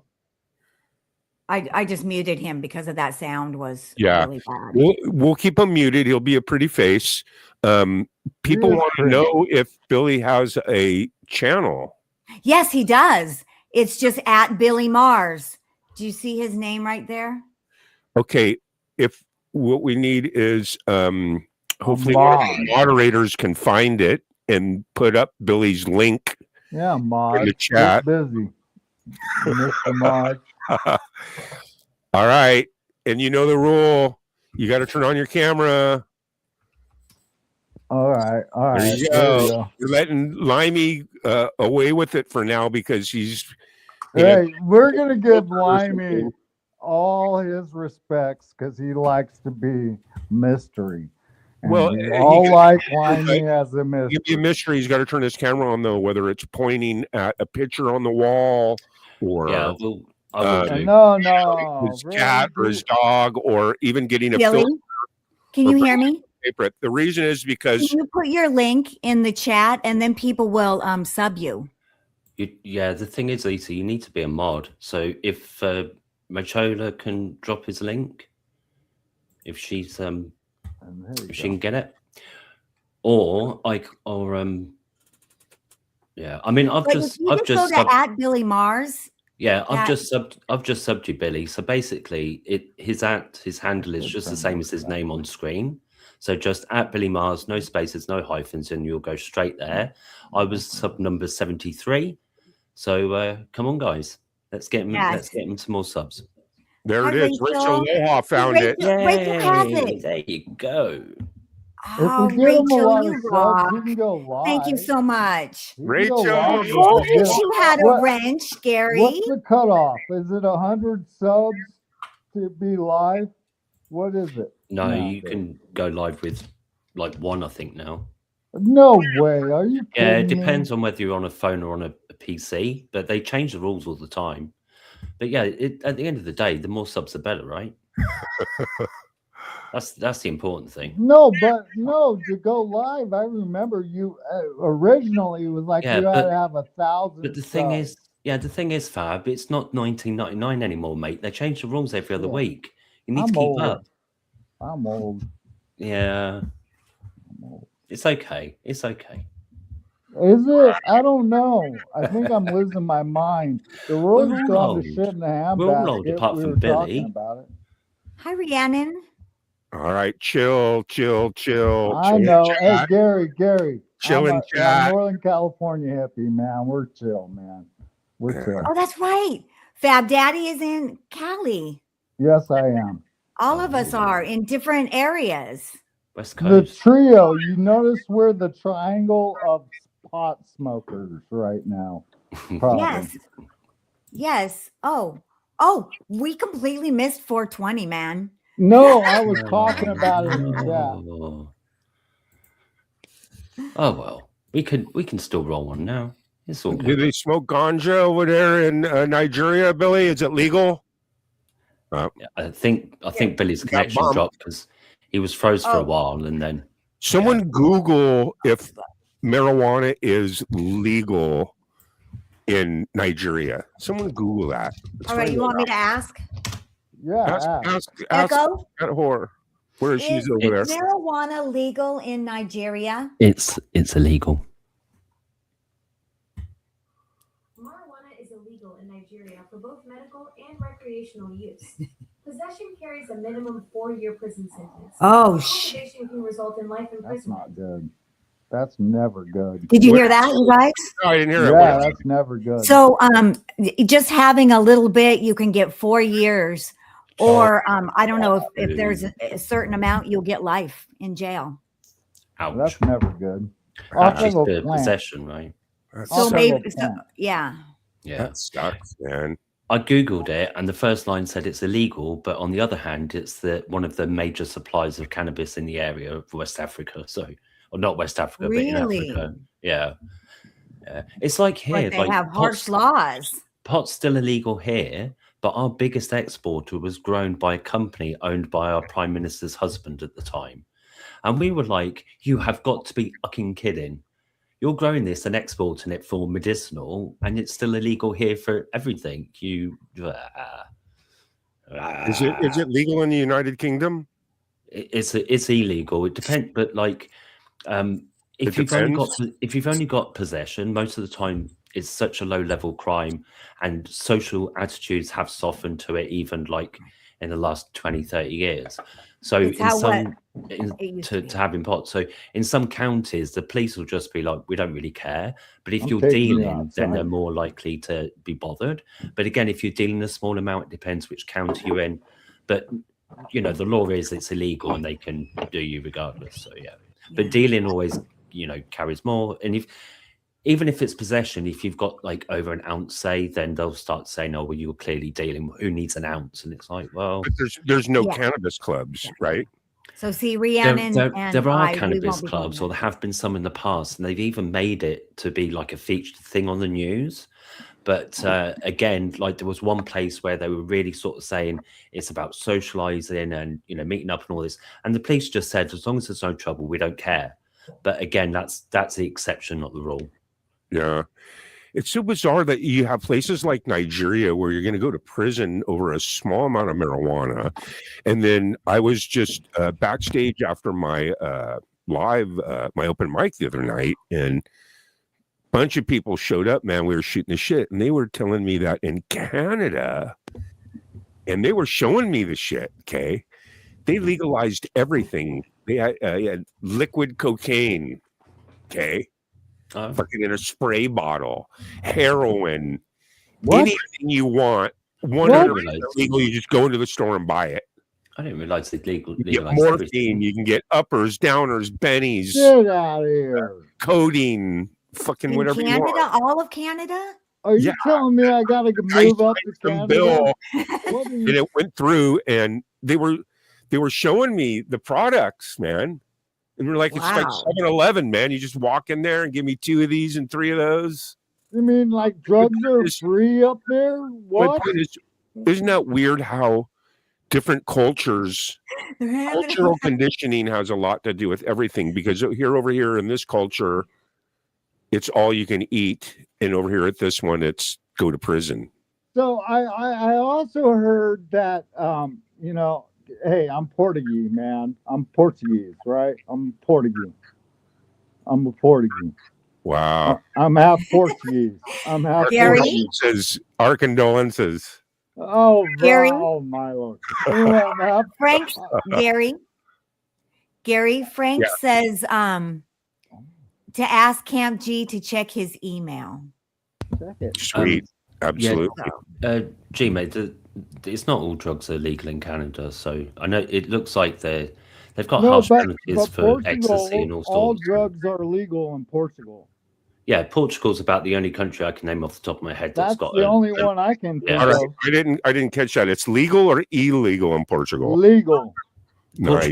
I just muted him because of that sound was Yeah. really bad. We'll keep him muted. He'll be a pretty face. People want to know if Billy has a channel. Yes, he does. It's just at Billy Mars. Do you see his name right there? Okay. If what we need is hopefully one of the moderators can find it and put up Billy's link in the chat. Get busy, Mr. Mod. All right. And you know the rule. You got to turn on your camera. All right. There you go. You're letting Limey away with it for now because he's. Hey, we're going to give Limey all his respects because he likes to be mystery. And well, we all like Limey as a mystery. Give you a mystery. He's got to turn his camera on, though, whether it's pointing at a picture on the wall or. Yeah, his cat or his dog, or even getting a Billy, filter. Can you hear me? The reason is because can you put your link in the chat and then people will sub you. Yeah, the thing is, Lisa, you need to be a mod. So if Machola can drop his link, if she's if she can get it, yeah. I mean, I've just go to at Billy Mars Yeah, I've That- just subbed you, Billy. So basically, his handle is just the same as his name on screen. So just at Billy Mars, no spaces, no hyphens, and you'll go straight there. I was sub number 73. So come on, guys, let's get him. Yes. Let's get him some more subs. There Hi, it is. Rachel Rachel. Loha found it. Rachel has it. There you go. Oh, If we get him a Rachel, lot you of subs, rock. he can go live. Thank you so much. He can go Rachel. live I if told we you get him. you had a What- wrench, Gary. What's the cutoff? Is it 100 subs to be live? What is it? No, No. you can go live with like one, I think now. No way. Are you kidding Yeah, it me? depends on whether you're on a phone or on a PC, but they change the rules all the time. But yeah, at the end of the day, the more subs, the better, right? That's the important thing. No, but no, to go live, I remember you originally it was like Yeah, you had but- to have 1,000. But the thing is, Fab, it's not 1999 anymore, mate. They change the rules every other Yeah. week. You need I'm to keep old. up. I'm old. Yeah, I'm old. it's okay. It's okay. Is it? I don't know. I think I'm losing my mind. The world's all gone old. to shit in a We're all old handbasket. apart We from were Billy. talking about it. Hi, Rhiannon. All right, chill. I know. Hey, Chat. Gary. Chill I'm and a chat. Northern California hippie, man. We're chill, man. We're Yeah. chill. Oh, that's right. Fab Daddy is in Cali. Yes, I am. All of us are in different areas. West The Coast. trio, you notice we're the triangle of pot smokers right now. Probably. Yes. Yes. Oh, we completely missed 420, man. No, I was talking about it in the chat. Oh well, we can still roll one now. It's all Do good. they smoke ganja over there in Nigeria, Billy? Is it legal? Yeah, I think Billy's Got connection bumped. dropped because he was froze for Oh. a while, and then Someone Google if marijuana is legal in Nigeria. Someone Google that. Let's All right, find you that want me out. to ask? Yeah. Ask Echo, that whore. Where is she is over there? marijuana legal in Nigeria? it's illegal. Marijuana is illegal in Nigeria for both medical and recreational use. Possession carries a minimum 4-year prison sentence. Oh, shit. Cultivation can result in life That's imprisonment. not good. That's never good. Did you hear that, you guys? No, I didn't hear Yeah, it. that's never good. So, just having a little bit, you can get 4 years, or I don't know if there's a certain amount, you'll get life in jail. Ouch. That's never good. Off Just of a the plant. possession, right? That's- So Also maybe, a so, plant. yeah. Yeah. That sucks, man. I googled it, and the first line said it's illegal, but on the other hand, it's one of the major suppliers of cannabis in the area of West Africa. So, or not West Africa, but in Really? Africa. Yeah. It's like here, But they like have harsh pot's- laws. Pot's still illegal here, but our biggest exporter was grown by a company owned by our prime minister's husband at the time. And we were like, you have got to be fucking kidding. You're growing this and exporting it for medicinal, and it's still illegal here for everything. Is it legal in the United Kingdom? It's illegal. It depends, but like, if It you've only got possession, most of the time it's such a low level crime, and social attitudes have softened to it, even like in the last 20, 30 years. So It's in how some it used to be. to having pot. So in some counties, the police will just be like, we don't really care. But if I'm you're taking you dealing, then they're outside. more likely to be bothered. But again, if you're dealing a small amount, it depends which county you're in. But you know, the law is it's illegal and they can do you regardless. So yeah. But dealing always, you know, carries more. And even if it's possession, if you've got like over an ounce, say, then they'll start saying, "Oh, well, you're clearly dealing. Who needs an ounce?" And it's like, well, But there's no Yeah. cannabis clubs, Yeah. right? So see, Rhiannon there and are I, we cannabis won't be going clubs, or there. there have been some in the past, and they've even made it to be like a featured thing on the news. But again, like there was one place where they were really sort of saying it's about socializing and, you know, meeting up and all this, and the police just said, as long as there's no trouble, we don't care. But again, that's the exception, not the rule. Yeah. It's so bizarre that you have places like Nigeria where you're going to go to prison over a small amount of marijuana. And then I was just backstage after my live, my open mic the other night, and bunch of people showed up, man. We were shooting the shit, and they were telling me that in Canada, and they were showing me the shit. Okay, they legalized everything. They had liquid cocaine. Okay, fucking in a spray bottle, heroin, What? anything you want. 100% legal. You just go into the store and buy it. I didn't realize they You get legalized morphine. everything. You can get uppers, downers, bennies, Get out of here. codeine, fucking In whatever you Canada, want. all of Canada? Are you Yeah. telling me I gotta move up to From Canada? Bill, What are and you? it went through, and they were showing me the products, man. And we're like, it's like Wow. 7-Eleven, man. You just walk in there and give me 2 of these and 3 of those. You mean like drugs are free up there? My What? point is, isn't that weird how different cultures, They're having cultural conditioning has a lot to do with everything? Because over here in this culture, it's all you can eat, and over here at this one, it's go to prison. So I also heard that you know, hey, I'm Portuguese, man. I'm Portuguese, right? I'm Portuguese. I'm a Portuguese. Wow. I'm half Portuguese. I'm half Gary? Portuguese. Our condolences. Oh, Gary? oh my lord. I'm half, Frank, Gary, Frank Yeah. says to ask Camp G to check his email. check it. Sweet. Absolutely. G, mate, it's not all drugs are legal in Canada, so I know it looks like they've got No, harsh but penalties for ecstasy and Portugal, all all sorts. drugs are legal in Portugal. Yeah, Portugal's about the only country I can name off the top of my head that's That's got the only one I can think All right. of. I didn't catch that. It's legal or illegal in Portugal? Legal. Nice.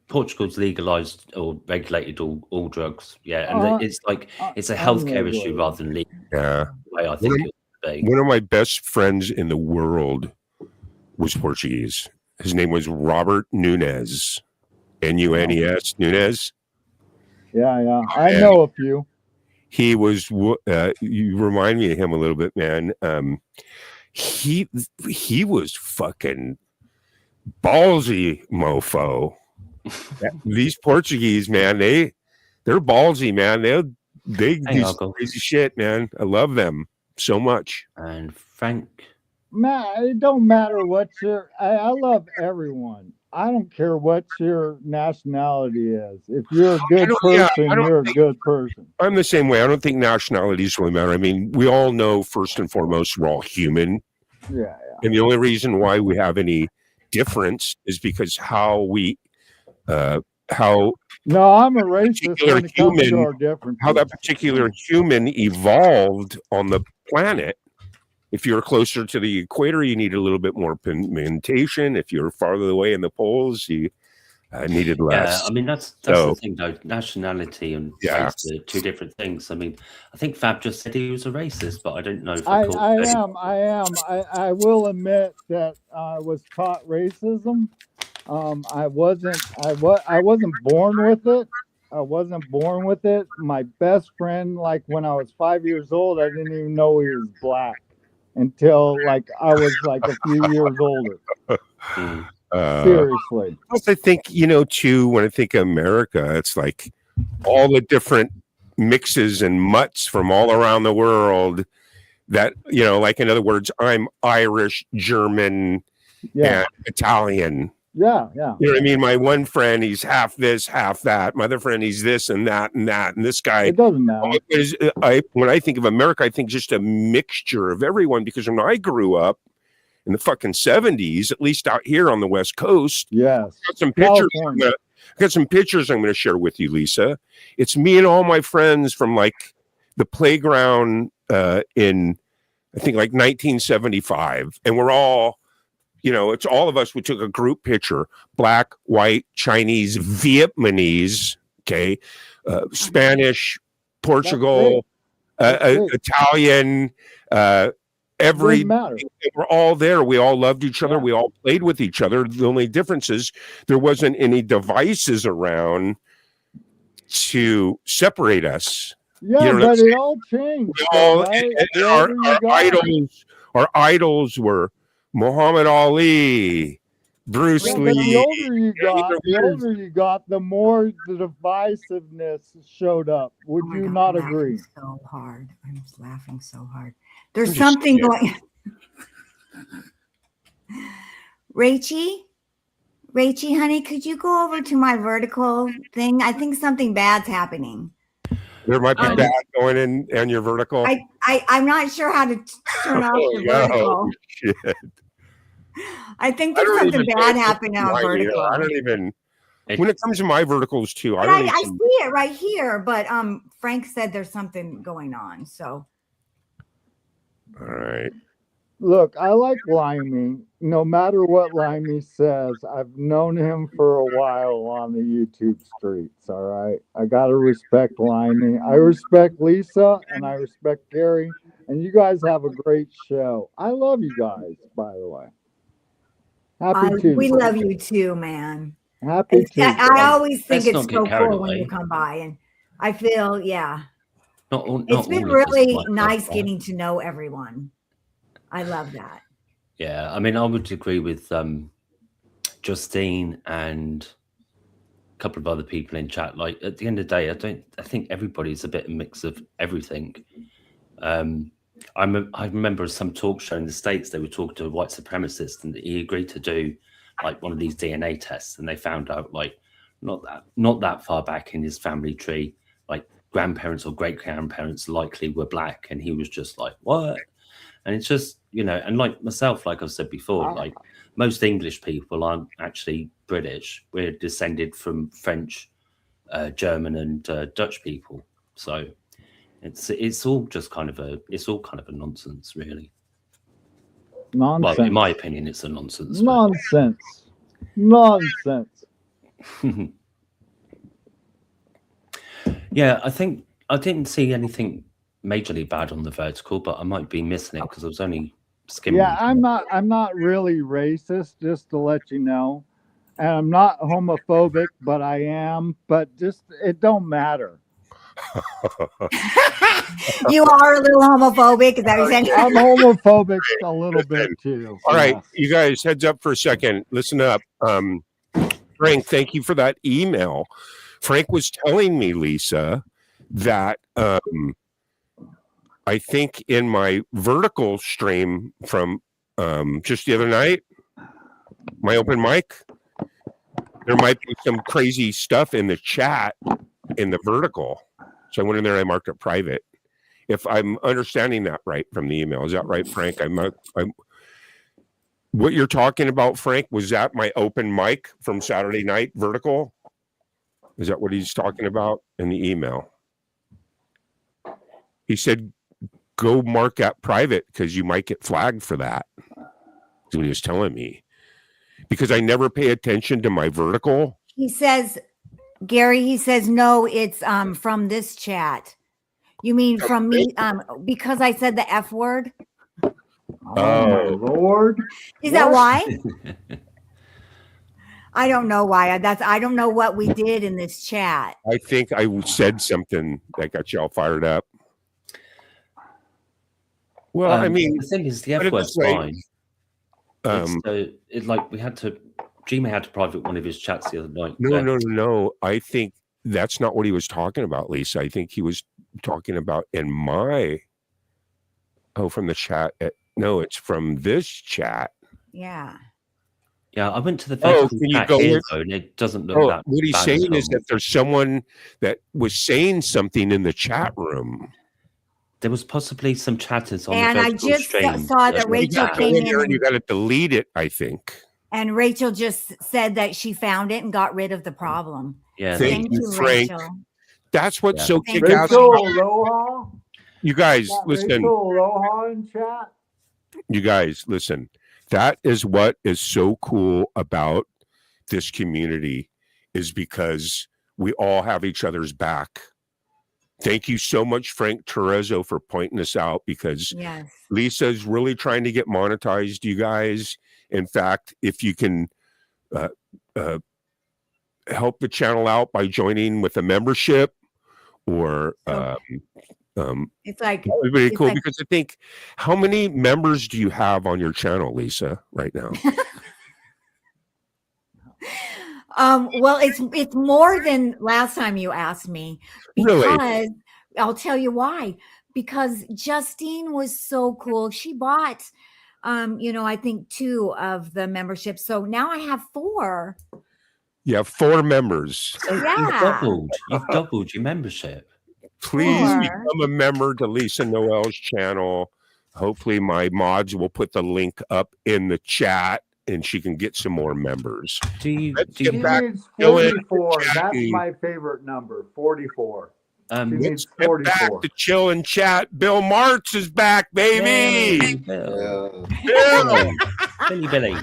Portugal's legalized or regulated all drugs. Yeah, and it's like it's a healthcare issue unregulated. rather than legal. Yeah. The way I think it would be. One of my best friends in the world was Portuguese. His name was Robert Nunes. Nunes. Nunes. Yeah. I know a few. He was. You remind me of him a little bit, man. He was fucking ballsy, mofo. These Portuguese, man, they're ballsy, man. They do some crazy shit, man. I love them so much. And Frank, It don't matter what I love everyone. I don't care what your nationality is. If you're a good person, you're a good person. I'm the same way. I don't think nationalities really matter. I mean, we all know first and foremost we're all human. Yeah. And the only reason why we have any difference is because how No, I'm a racist when it comes to our differences. how that particular human evolved on the planet. If you're closer to the equator, you need a little bit more pigmentation. If you're farther away in the poles, you needed less. Yeah, I mean that's the thing though. Nationality and race are two different things. I mean, I think Fab just said he was a racist, but I don't know if I am. I will admit that I was taught racism. I wasn't born with it. I wasn't born with it. My best friend, like when I was 5 years old, I didn't even know he was black until like I was like a few years older. Seriously. I think, too, when I think of America, it's like all the different mixes and mutts from all around the world that, like in other words, I'm Irish, German, and Italian. Yeah. You know what I mean? My one friend, he's half this, half that. My other friend, he's this and that and that. And this guy, it doesn't matter. When I think of America, I think just a mixture of everyone. Because when I grew up in the fucking 70s, at least out here on the West Coast, yes, I got some pictures. I got some pictures I'm going to share with you, Lisa. It's me and all my friends from like the playground in, I think, like 1975, and we're all. It's all of us. We took a group picture: black, white, Chinese, Vietnamese, Spanish, Portugal, Italian, we're all there. We all loved each other. We all played with each other. The only difference is there wasn't any devices around to separate us. Yeah, but it all changed. Our idols were Muhammad Ali, Bruce Yeah, but Lee. the older you got, either the way. older you got, the more the divisiveness showed up. Would Oh my you God, not I'm laughing agree? so hard. I'm just laughing so hard. I'm There's just something saying. going. Rachie, honey, could you go over to my vertical thing? I think something bad's happening. There might be Um, bad going in your vertical. I'm not sure how to turn off Oh, the no. vertical. Shit. I think I there's don't something even bad pay happening on attention to mine, vertical. I don't even. It- When it comes to my verticals too, I But don't I even. see it right here, but Frank said there's something going on. So All right. Look, I like Limey. No matter what Limey says, I've known him for a while on the YouTube streets. All right. I got to respect Limey. I respect Lisa and I respect Gary. And you guys have a great show. I love you guys, by the way. Happy Tuesday. we love you too, man. Happy Tuesday. I always think Let's it's not get so carried cool when you away. come by, and I feel Not it's been all of us really like that, nice right? getting to know everyone. I love that. Yeah, I mean, I would agree with Justine and a couple of other people in chat. Like at the end of the day, I think everybody's a bit of a mix of everything. I remember some talk show in the States, they were talking to a white supremacist and he agreed to do like one of these DNA tests, and they found out like not that far back in his family tree, like grandparents or great grandparents likely were black, and he was just like, what? And it's just, and like myself, like I've said before, like most English people aren't actually British. We're descended from French, German, and Dutch people. So it's all just kind of a nonsense, really. Nonsense. Well, in my opinion, it's a nonsense. Nonsense. Nonsense. Yeah, I think I didn't see anything majorly bad on the vertical, but I might be missing it because I was only skimming. Yeah, I'm not really racist, just to let you know. And I'm not homophobic, but I am. But just it don't matter. You are a little homophobic. Is that what you're saying? I'm homophobic a little bit too. All right, yes. you guys, heads up for a second. Listen up. Frank, thank you for that email. Frank was telling me, Lisa, that I think in my vertical stream from just the other night, my open mic, there might be some crazy stuff in the chat in the vertical. So I went in there and I marked it private. If I'm understanding that right from the email, is that right, Frank? What you're talking about, Frank, was that my open mic from Saturday night vertical? Is that what he's talking about in the email? He said, go mark that private because you might get flagged for that. That's what he was telling me. Because I never pay attention to my vertical. He says, Gary, no, it's from this chat. You mean from me? Because I said the F word? Oh my Lord. Is that why? I don't know why. I don't know what we did in this chat. I think I said something that got y'all fired up. Well, I mean, the thing is, the put F it word's this way. fine. We had to. Gmail had to private one of his chats the other night. No. I think that's not what he was talking about, Lisa. I think he was talking about from the chat. No, it's from this chat. Yeah. Yeah, I went to the vertical chat here, though, and it doesn't look that what he's bad saying at is all. that there's someone that was saying something in the chat room. There was possibly some chatters on And the I vertical just stream. saw that Rachel came in and you got to delete it, I think. And Rachel just said that she found it and got rid of the problem. Yeah, Thank you, Frank. Rachel. That's what's so Thank kick-ass. Rachel Aloha. You guys, listen. Rachel Aloha in chat. You guys, listen. That is what is so cool about this community, is because we all have each other's back. Thank you so much, Frank Terezzo, for pointing this out, because yes. Lisa's really trying to get monetized, you guys. In fact, if you can help the channel out by joining with a membership or it's like really cool, because I think, how many members do you have on your channel, Lisa, right now? Well, it's more than last time you asked me, Really? because I'll tell you why. Because Justine was so cool. She bought, I think 2 of the memberships. So now I have 4. You have 4 members. So Yeah, you've doubled your membership. Please 4. become a member to Lisa Noel's channel. Hopefully my mods will put the link up in the chat and she can get some more members. Let's She get back. needs Dylan, 44. That's chatting. my favorite number, 44. She Um, needs Let's get back 44. to chill and chat. Bill Marks is back, baby. Yay, Bill. Bill. Billy.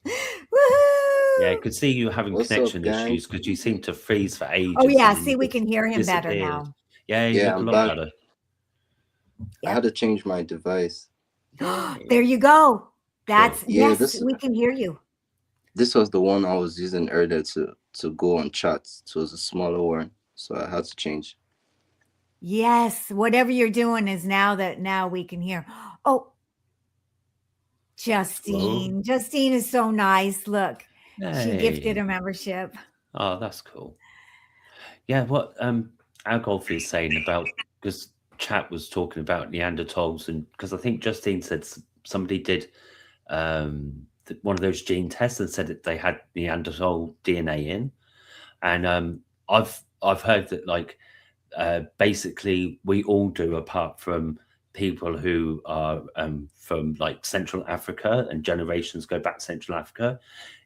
Woohoo! Yeah, I could see you having What's up, connection gang? issues because you seem to freeze for ages. Oh yeah, and see, we can hear him better disappeared. now. Yeah, you Yeah, look a I'm lot back. better. I had to change my device. There you go. That's Yeah, yes, we can hear you. This was the one I was using earlier to go on chats. So it was a smaller one, so I had to change. Yes, whatever you're doing is now we can hear. Oh, Justine. Justine is so nice. Look, she gifted Hey. a membership. Oh, that's cool. Yeah, what Algolf is saying about, because chat was talking about Neanderthals, and because I think Justine said somebody did one of those gene tests and said that they had Neanderthal DNA in, and I've heard that like basically we all do, apart from people who are from like Central Africa, and generations go back to Central Africa,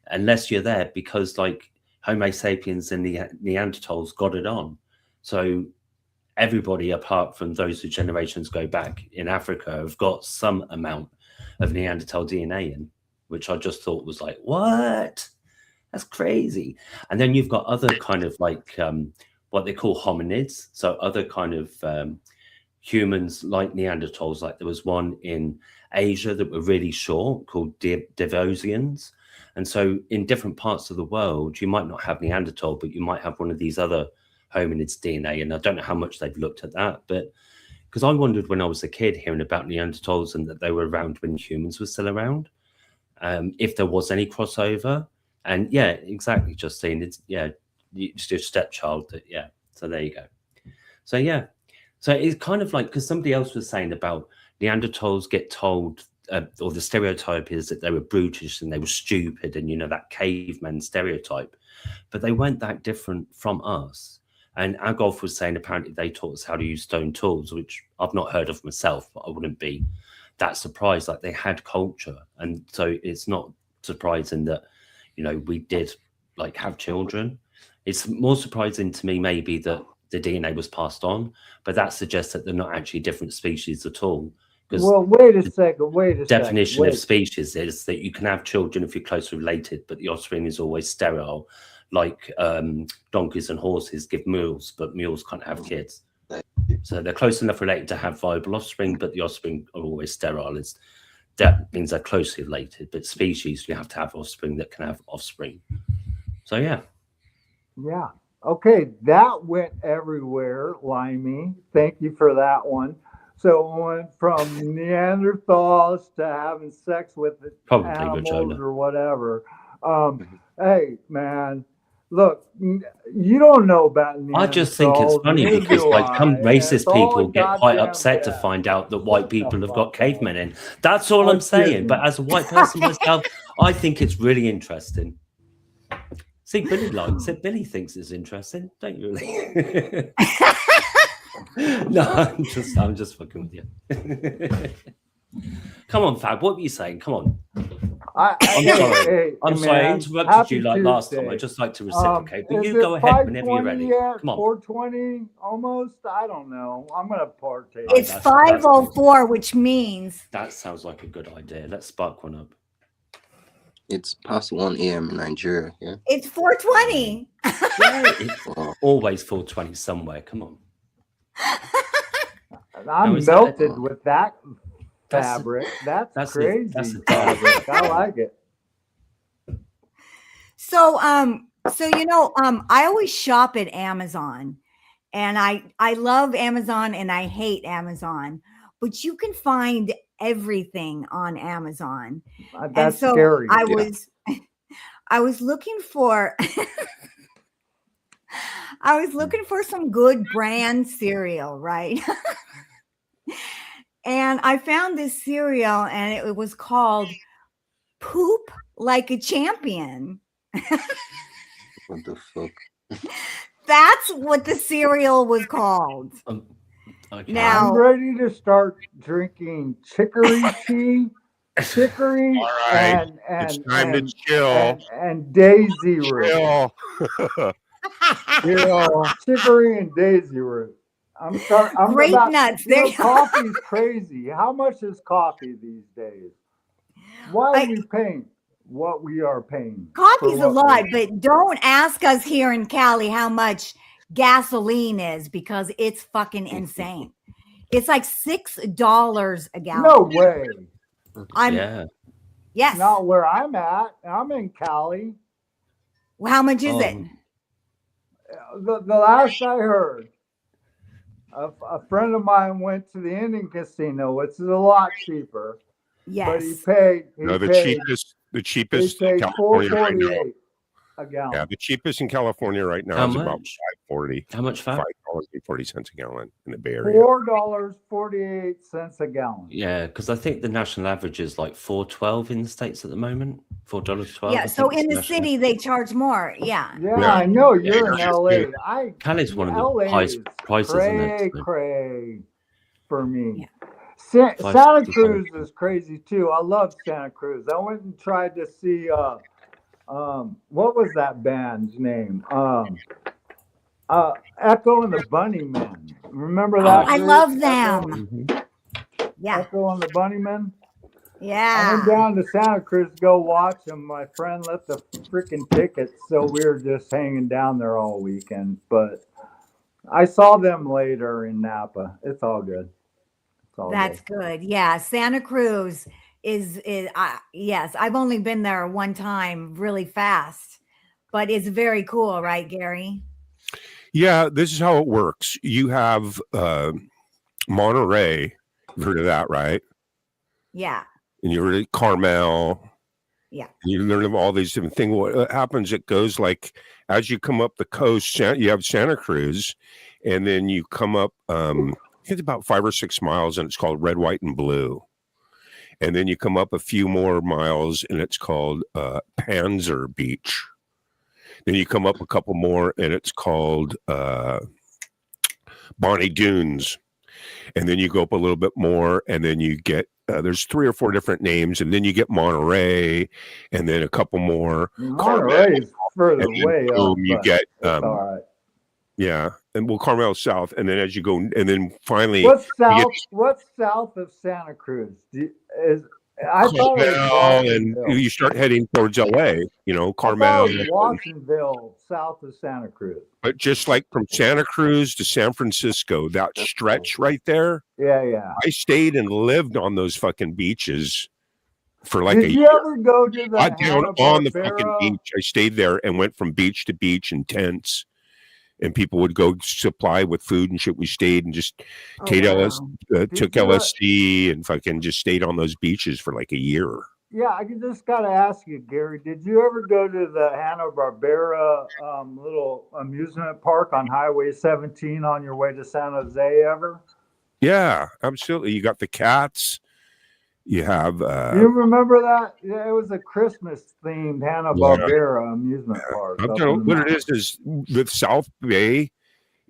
unless you're there, because like Homo sapiens and the Neanderthals got it on. So everybody apart from those who generations go back in Africa have got some amount of Neanderthal DNA in, which I just thought was like, what? That's crazy. And then you've got other kind of like what they call hominids. So other kind of humans like Neanderthals. Like there was one in Asia that were really short called Devosians. And so in different parts of the world, you might not have Neanderthal, but you might have one of these other hominids DNA. And I don't know how much they've looked at that, but because I wondered when I was a kid hearing about Neanderthals and that they were around when humans were still around, if there was any crossover. And yeah, exactly, Justine. It's your stepchild. Yeah. So there you go. So yeah. So it's kind of like, because somebody else was saying about Neanderthals get told, or the stereotype is that they were brutish and they were stupid, and that caveman stereotype, but they weren't that different from us. And Agolf was saying apparently they taught us how to use stone tools, which I've not heard of myself, but I wouldn't be that surprised. Like they had culture, and so it's not surprising that we did like have children. It's more surprising to me maybe that the DNA was passed on, but that suggests that they're not actually different species at all. Well, wait a second. Definition of species is that you can have children if you're closely related, but the offspring is always sterile. Like donkeys and horses give mules, but mules can't have kids. So they're close enough related to have viable offspring, but the offspring are always sterile. That means they're closely related, but species, you have to have offspring that can have offspring. So yeah. Yeah. Okay, that went everywhere, Limey. Thank you for that one. So it went from Neanderthals to having sex with animals or whatever. Hey, man, look, you don't know about Neanderthals. I just think it's funny because like some racist people get quite upset to find out that white people have got cavemen in. That's all I'm saying. But as a white person myself, I think it's really interesting. See, Billy likes it. Billy thinks it's interesting, don't you really? No, I'm just fucking with you. Come on, Fab. What were you saying? Come on. I'm sorry. I interrupted you like last time. I just like to reciprocate. But you go ahead whenever you're ready. Come on. 420 almost. I don't know. I'm gonna partake. It's 5:04, which means that sounds like a good idea. Let's spark one up. It's past 1 a.m. in Nigeria. Yeah. It's 4:20. It's always 4:20 somewhere. Come on. I'm melted with that fabric. That's crazy. Fabric. I like it. So I always shop at Amazon, and I love Amazon and I hate Amazon, but you can find everything on Amazon. That's scary. I was looking for I was looking for some good brand cereal, right? And I found this cereal and it was called Poop Like a Champion. What the fuck? That's what the cereal was called. Okay. Now- I'm ready to start drinking chicory tea, chicory, All right. and It's time to chill. and daisy root. Chill. Chill. Chicory and daisy root. I'm Grape nuts. You know, There you go. coffee's crazy. How much is coffee these days? Why are we paying what we are paying? Coffee's for a what lot, we- but don't ask us here in Cali how much gasoline is because it's fucking insane. It's like $6 a gallon. No way. Yeah. Yes. Not where I'm at. I'm in Cali. Well, how much is it? The last I heard, a friend of mine went to the Indian casino, which is a lot cheaper. But he Yes. paid. No, the paid cheapest He in paid California right now. $4.48 a gallon. Yeah, the cheapest in California right now How is about much? $5.40. How much fat? $5.40 a gallon in the Bay Area. $4.48 a gallon. Yeah, because I think the national average is like $4.12 in the States at the moment. $4.12. Yeah. I So think is in the national city, they charge more. Yeah. Yeah, Yeah. I know you're Yeah, in you're LA. good. Cali's one of the LA highest is prices, isn't it? cray for me. Yeah. Five- Santa Cruz is crazy too. I love Santa Cruz. I went and tried to see what was that band's name? Echo and the Bunnymen. Remember that? I group? love them. Mhm. Yeah. Echo and the Bunnymen. I Yeah. went down to Santa Cruz to go watch them. My friend left the freaking tickets, so we were just hanging down there all weekend. But I saw them later in Napa. It's all good. It's all That's good. Yeah. Santa Cruz is yes, I've only been there one time really fast, but it's very cool, right, Gary? Yeah, this is how it works. You have Monterey. You've heard of that, right? Yeah. And you heard of Carmel. Yeah. You learn of all these different things. What happens, it goes like as you come up the coast, you have Santa Cruz, and then you come up, it's about 5 or 6 miles, and it's called Red, White, and Blue. And then you come up a few more miles, and it's called Panzer Beach. Then you come up a couple more, and it's called Bonnie Dunes. And then you go up a little bit more, and then you get there's 3 or 4 different names, and then you get Monterey, and then a couple more. Monterey is further And then way up. boom, you but get it's all right. yeah, and well, Carmel South, and then as you go, and then finally, What's south? get- What's south of Santa Cruz? I thought it was Carmel, and Watsonville. you start heading towards LA. You know, I thought Carmel. it was Watsonville, south of Santa Cruz. But just like from Santa Cruz to San Francisco, that stretch right there, Yeah. I stayed and lived on those fucking beaches for like Did a you year. ever go to the Got down on the fucking Hanna-Barbera? beach. I stayed there and went from beach to beach in tents, and people would go supply with food and shit. We stayed and just Oh, took wow. took you- LSD and fucking just stayed on those beaches for like a year. Yeah, I just got to ask you, Gary. Did you ever go to the Hanna-Barbera little amusement park on Highway 17 on your way to San Jose ever? Yeah, absolutely. You got the cats. You have You remember that? Yeah, it was a Christmas themed Hanna-Barbera amusement park. I've up done, in the what it mountains. is the South Bay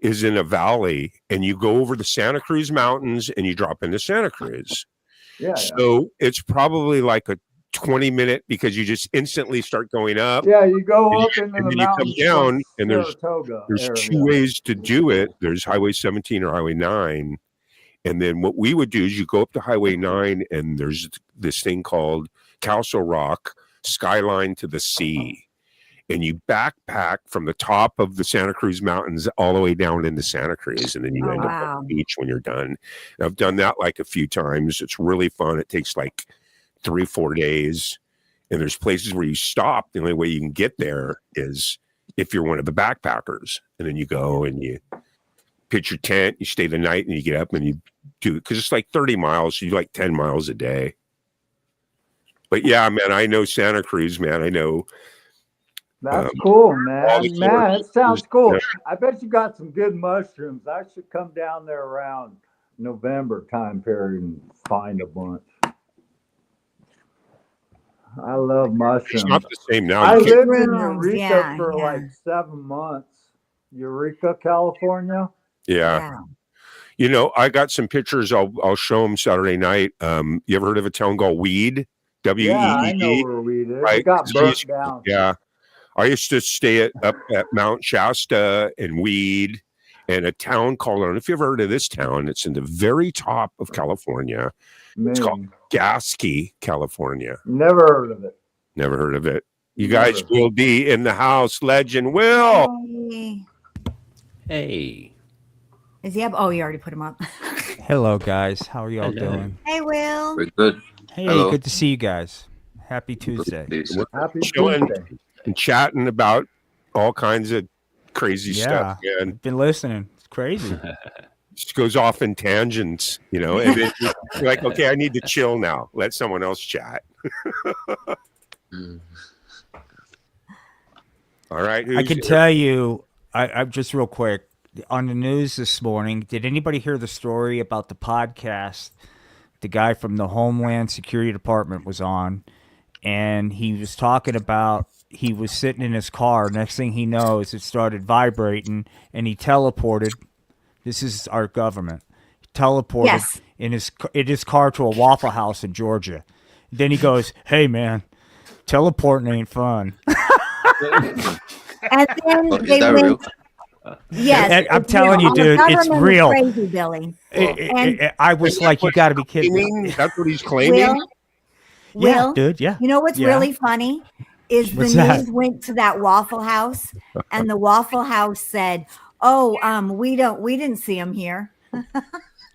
is in a valley, and you go over the Santa Cruz Mountains and you drop into Santa Cruz. Yeah. So it's probably like a 20-minute because you just instantly start going up. Yeah, you go And up you- into and the then you come mountains down, from and there's Saratoga There's area. 2 ways to do it. There's Highway 17 or Highway 9. And then what we would do is you go up to Highway 9, and there's this thing called Castle Rock, Skyline to the Sea. And you backpack from the top of the Santa Cruz Mountains all the way down into Santa Cruz. And then you Oh, end up wow. on the beach when you're done. And I've done that like a few times. It's really fun. It takes like 3-4 days. And there's places where you stop. The only way you can get there is if you're one of the backpackers. And then you go and you pitch your tent, you stay the night, and you get up and you do it because it's like 30 miles. So you do like 10 miles a day. But yeah, man, I know Santa Cruz, man. I know That's cool, all man. the Man, it sounds sources, cool. yeah. I bet you got some good mushrooms. I should come down there around November time period and find a bunch. I love It's mushrooms. not the same now. I You can't, lived in Mushrooms, Eureka yeah, for yeah. like 7 months. Eureka, California. yeah. You know, I got some pictures. I'll show them Saturday night. You ever heard of a town called Weed? Yeah, I know WEED, where weed is. right? It got 'Cause burnt down. yeah, I used to stay up at Mount Shasta and Weed, and a town called, I don't know if you ever heard of this town. It's in the very top of California. It's called Man, Gasky, California. never heard of it. Never heard of it. You guys Never. will be in the house. Legend Will. Hey. Hey. Is he up? Oh, you already put him up. Hello, guys. How are y'all Hello. doing? Hey, Will. We're good. Hey, Hello. good to see you guys. Happy Tuesday. We're Happy chilling Tuesday. and chatting about all kinds of crazy Yeah. stuff, man. I've been listening. It's crazy. Just goes off in tangents, you know, and then you're like, okay, I need to chill now. Let someone else chat. Mm. All right. I can tell you, I'm just real quick, on the news this morning, did anybody hear the story about the podcast the guy from the Homeland Security Department was on? And he was talking about, he was sitting in his car. Next thing he knows, it started vibrating, and he teleported. This is our government. He teleported Yes. in his car to a Waffle House in Georgia. Then he goes, "Hey man, teleporting ain't fun." And then Oh, is they that went. real? Yes, And I'm it's telling real. you, Our dude, it's government is real. Crazy, Billy. I was like, you got to be kidding me. That's what he's claiming. Yeah, Will, dude, yeah. you know what's Yeah. really funny is What's the that? news went to that Waffle House, and the Waffle House said, "Oh, we didn't see him here."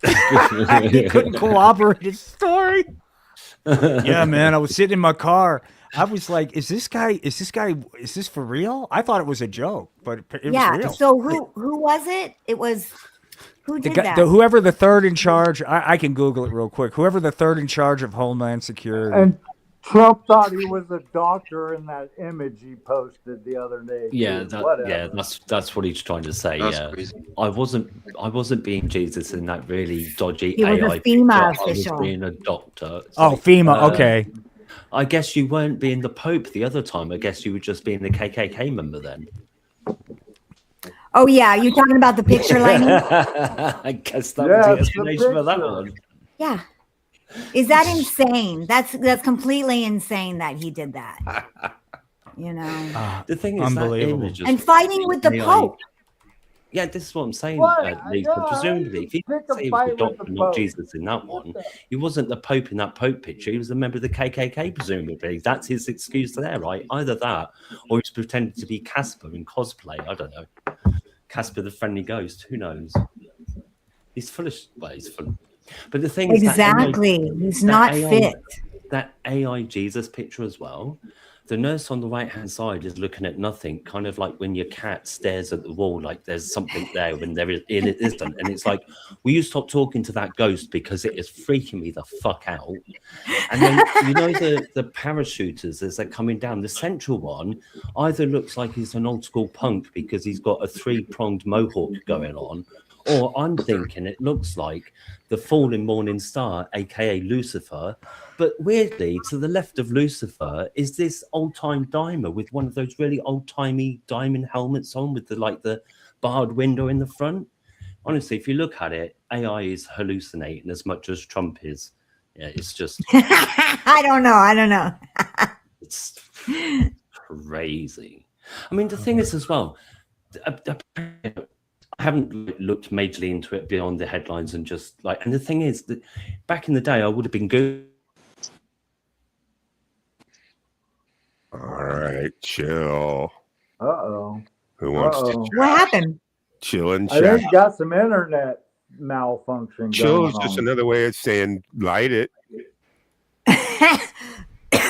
He couldn't corroborate his story. Yeah, man, I was sitting in my car. I was like, is this for real? I thought it was a joke, but it Yeah. was real. So who was it? It was who The did guy, that? whoever the third in charge, I can Google it real quick. Whoever the third in charge of Homeland Security. And Trump thought he was a doctor in that image he posted the other day. Yeah, too. Whatever. that's what he's trying to say. That's yeah, crazy. I wasn't being Jesus in that really dodgy He was a AI FEMA picture. I official. was being a doctor. Oh, So, FEMA. Okay. I guess you weren't being the Pope the other time. I guess you were just being the KKK member then. Oh yeah, you talking about the picture, Lainey? I guess that Yeah, was the it's the explanation for that picture. one. Yeah. Is that insane? That's completely insane that he did that. You know. The thing is, that Unbelievable. image is And fighting with the AI. Pope. Yeah, this is what I'm saying, What? Lisa. Yeah, Presumably, if he pick a say he was fight the with doctor, the not Pope. Jesus in that one, he wasn't the Pope in that Pope picture. He was a member of the KKK, presumably. That's his excuse there, right? Either that, or he's pretending to be Casper in cosplay. I don't know. Casper the Friendly Ghost. Who knows? He's full of. Well, he's full. But the thing is, Exactly. He's not fit. That AI Jesus picture as well. The nurse on the right-hand side is looking at nothing, kind of like when your cat stares at the wall, like there's something there when there isn't. And it's like, will you stop talking to that ghost because it is freaking me the fuck out? And then, you know, the parachuters as they're coming down, the central one either looks like he's an old school punk because he's got a 3-pronged mohawk going on, or I'm thinking it looks like the fallen morning star, aka Lucifer. But weirdly, to the left of Lucifer is this old-time dimer with one of those really old-timey diamond helmets on with the barred window in the front. Honestly, if you look at it, AI is hallucinating as much as Trump is. Yeah, it's just I don't know. it's crazy. I mean, the thing is as well, I haven't looked majorly into it beyond the headlines and just like, and the thing is that back in the day, I would have been good. All right, chill. Uh-oh. Who wants Uh-oh. to What happened? chill and I chat? think you got some internet malfunction Chill going is just on. another way of saying light it.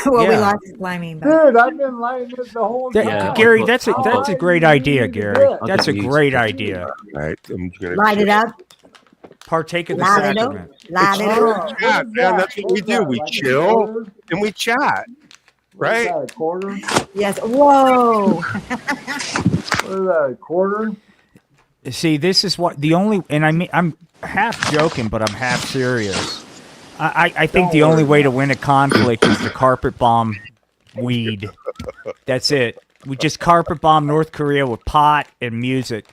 Well, we Yeah. lost Slimy. But Dude, I've been lighting it the whole That- time. Gary, that's a How great I idea, need Gary. it. That's a Okay, great use- idea. All right, I'm gonna light it up. Partake of the Light it up. sacrament. Light it Oh, up. what Yeah, is man, that? that's what we is do. that, We like a chill. bird? and we chat. right? that, a quarter? Yes. Whoa. What is that, a quarter? See, this is what the only, and I mean, I'm half joking, but I'm half serious. I think the only way to win a conflict is to carpet bomb weed. That's it. We just carpet bomb North Korea with pot and music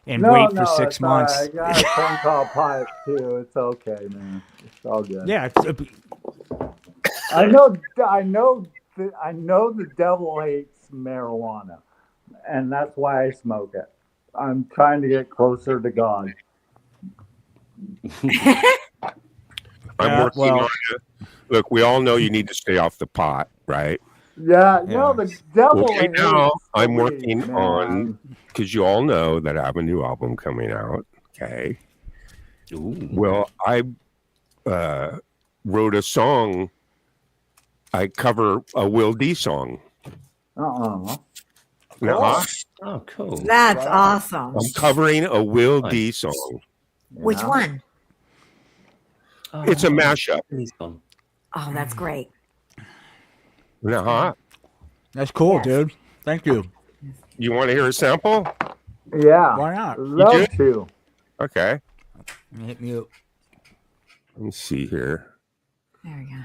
and wait for 6 it's all months. right. I got a phone call pipe too. It's okay, man. It's all good. Yeah. I know the devil hates marijuana, and that's why I smoke it. I'm trying to get closer to God. I'm working on it. Look, we all know you need to stay off the pot, right? Yeah, no, the devil Okay, hates now the I'm weed, working man. on, because you all know that I have a new album coming out. Okay. Ooh. Well, I wrote a song. I cover a Will D song. Uh-uh. Nuh-uh. Oh, cool. That's awesome. I'm covering a Will D song. Which Yeah. one? Oh, It's a mashup. He's gone. Oh, that's great. Nuh-uh. That's cool, Yes. dude. Thank you. You want to hear a sample? Yeah. Why not? Love to. Okay. Hit mute. Let me see here. There we go.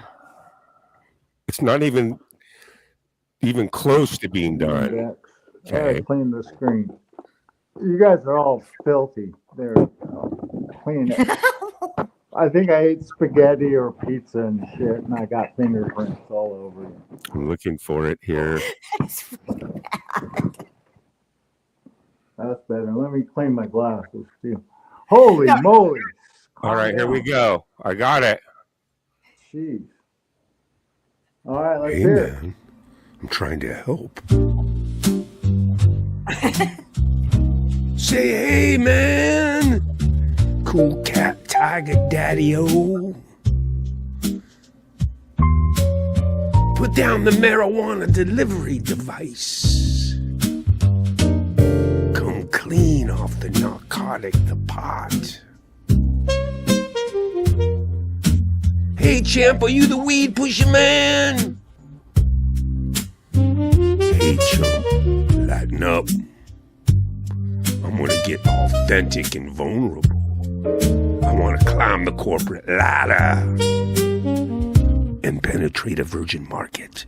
It's not even close to being done. Yeah. Okay. Clean the screen. You guys are all filthy. There. Clean it. I think I ate spaghetti or pizza and shit, and I got fingerprints all over it. I'm looking for it here. That's really bad. That's better. Let me clean my glasses too. Holy moly! All right, here we go. I got it. Jeez. All right, let's Hey, hear it. man. I'm trying to help. Say, hey, man. Cool cat, tiger, daddy-o. Put down the marijuana delivery device. Come clean off the narcotic, the pot. Hey, champ, are you the weed pusher man? Hey, chump, lighten up. I'm gonna get authentic and vulnerable. I wanna climb the corporate ladder and penetrate a virgin market.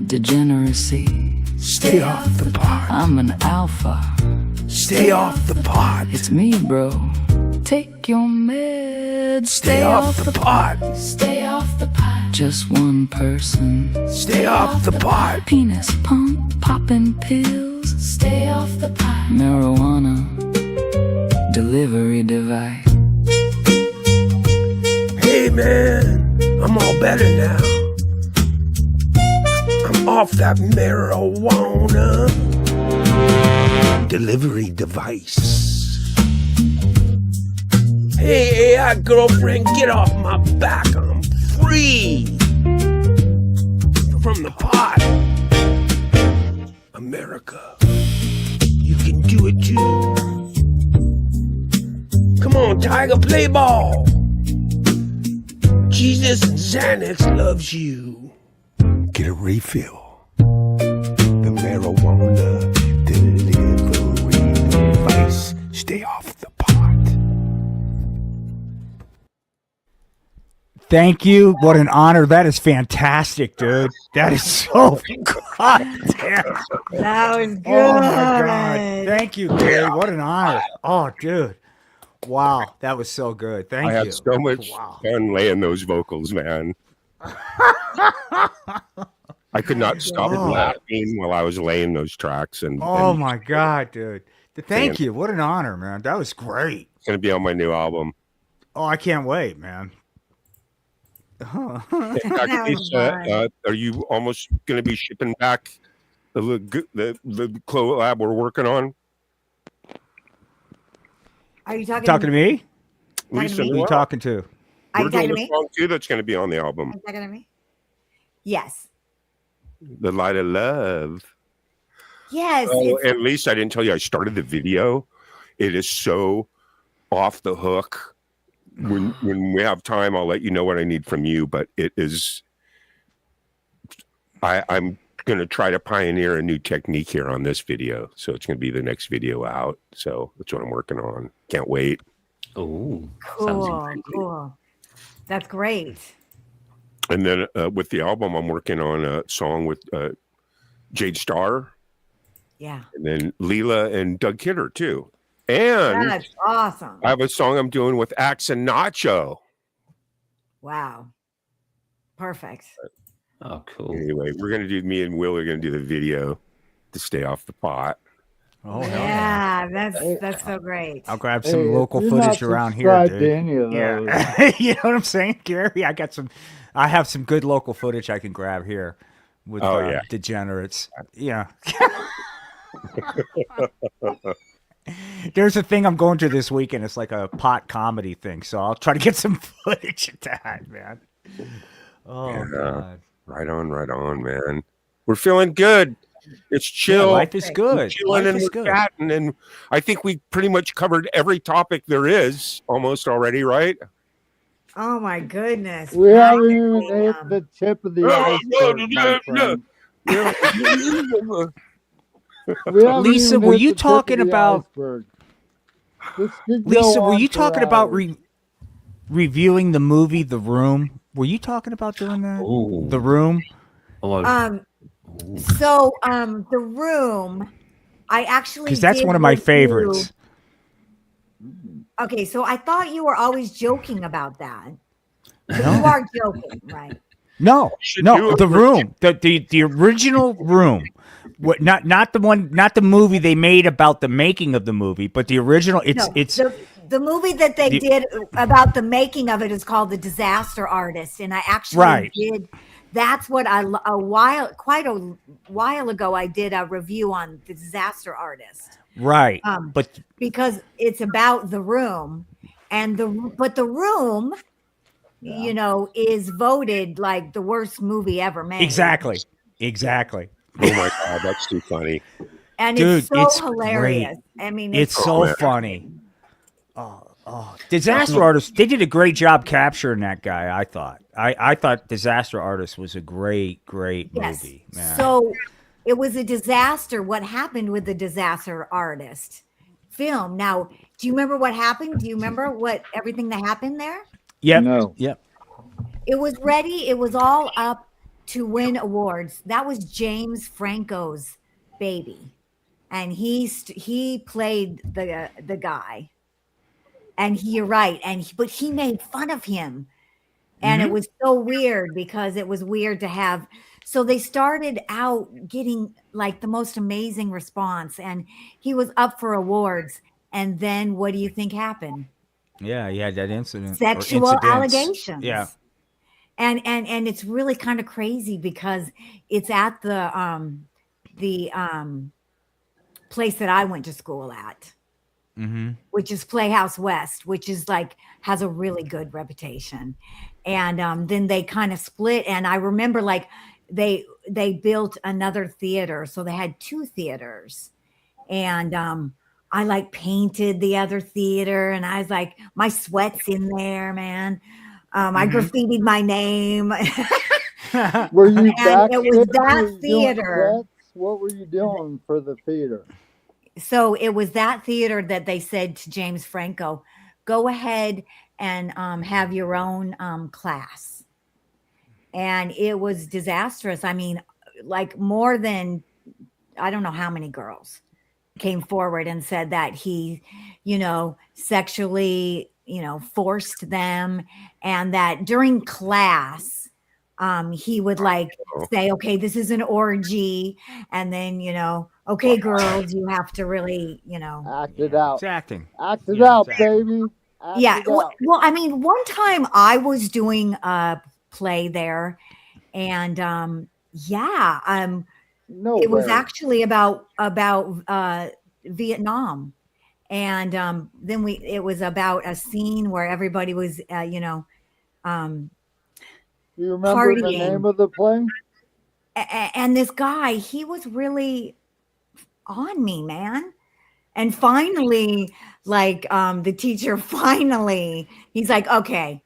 Degeneracy. Stay off the pot. I'm an alpha. Stay off the pot. It's me, bro. Take your meds. Stay off the pot. Stay off the pot. Just one person. Stay off the pot. Penis pump, popping pills. Stay off the pot. Marijuana delivery device. Hey, man, I'm all better now. I'm off that marijuana delivery device. Hey, AI girlfriend, get off my back. I'm free from the pot. America, you can do it too. Come on, Tiger, play ball. Jesus and Xanax loves you. Get a refill. The marijuana delivery device. Stay off the pot. Thank you. What an honor. That is fantastic, dude. That is so goddamn. That was good. Oh my God. Thank you, dude. What an honor. Oh, dude. Wow. That was so good. Thank I you. had so much fun laying those vocals, man. I could not stop laughing while I was laying those tracks. And My God, dude. Thank you. What an honor, man. That was great. It's going to be on my new album. Oh, I can't wait, man. In fact, Lisa, are you almost going to be shipping back the collab we're working on? Are you talking to me? Lisa, me? Who are you talking to? Are we're you talking doing to a me? song too that's going to be on the album. Are you talking to me? Yes. The Light of Love. Yes. Oh, it's- at least I didn't tell you I started the video. It is so off the hook. When we have time, I'll let you know what I need from you. But it is I'm going to try to pioneer a new technique here on this video. So it's going to be the next video out. So that's what I'm working on. Can't wait. Oh, Cool, cool. That's great. And then with the album, I'm working on a song with Jade Starr. Yeah. And then Leela and Doug Kidder too. And that's awesome. I have a song I'm doing with Axe and Nacho. Wow. Perfect. Oh, cool. Anyway, we're going to do, me and Will are going to do the video to stay off the pot. Oh, yeah, that's so great. I'll grab some local you're footage not around here, subscribed dude. to any of those. Yeah. You know what I'm saying, Gary? I have some good local footage I can grab here with degenerates. Yeah. There's a thing I'm going to this weekend. It's like a pot comedy thing, so I'll try to get some footage of that, man. Oh, Yeah. God. Right on, man. We're feeling good. It's chill. Yeah, life is good. We're chilling Life and is we're good. chatting, and I think we pretty much covered every topic there is almost already, right? Oh my goodness. We haven't even hit the tip of the iceberg, my friend. We haven't Lisa, even were hit you the tip talking of the about iceberg. This could go Lisa, were on you for talking about hours. reviewing the movie The Room? Were you talking about doing that? Ooh. The Room? Oh, So The Room, I actually Because that's did one of my review- favorites. Okay, so I thought you were always joking about that. But you are joking, right? No, Should no, do it The for- Room, the original Room. What, not the movie they made about the making of the movie, but the original. It's The movie that they did about the making of it is called The Disaster Artist, and I actually Right. did. That's what quite a while ago, I did a review on The Disaster Artist. right, but Because it's about The Room, and The Room, you know, is voted like the worst movie ever made. exactly. Oh my God, that's too funny. And Dude, it's so it's hilarious. I mean, It's so man. funny. Disaster Artist. They did a great job capturing that guy. I thought. I thought Disaster Artist was a great movie. Man. So it was a disaster. What happened with the Disaster Artist film? Now, do you remember what happened? Do you remember everything that happened there? Yep. No. Yep. It was ready. It was all up to win awards. That was James Franco's baby, and he played the guy. And you're right. But he made fun of him. And it was so weird because it was weird to have. So they started out getting like the most amazing response, and he was up for awards. And then what do you think happened? Yeah, he had that incident. or Sexual incidents. allegations. Yeah. And it's really kind of crazy because it's at the place that I went to school at. Mm-hmm. Which is Playhouse West, which is like has a really good reputation. And then they kind of split. And I remember like they built another theater, so they had two theaters. And I like painted the other theater, and I was like, my sweat's in there, man. I graffitied my name. Were you back? it was that doing theater. sets? What were you doing for the theater? So it was that theater that they said to James Franco, go ahead and have your own class. And it was disastrous. I mean, like more than, I don't know how many girls came forward and said that he, sexually, forced them, and that during class, he would like say, okay, this is an orgy. And then, okay, girls, you have to really, Act it out. It's acting. Act it Yeah, out, it's acting. baby. Act yeah. it out. Well, I mean, one time I was doing a play there, and No it was way. actually about Vietnam. And then it was about a scene where everybody was, Do you remember the partying. name of the play? And this guy, he was really on me, man. And finally, like the teacher he's like, okay,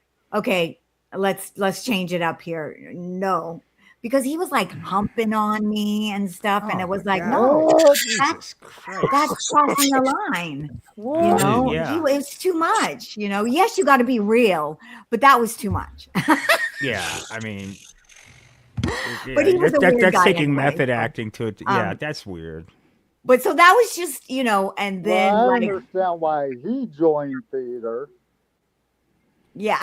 let's change it up here. No, because he was like humping on me and stuff, and Oh it was my like, God. no, What? Jesus Christ. that's crossing the line. You What? know, Yeah. it was too much. You know, yes, you got to be real, but that was too much. Yeah, I mean, But he was a weird that's guy taking anyway, method so, acting to it. Yeah, um, that's weird. But so that was just, you know, and Well, then I like, understand why he joined theater. yeah.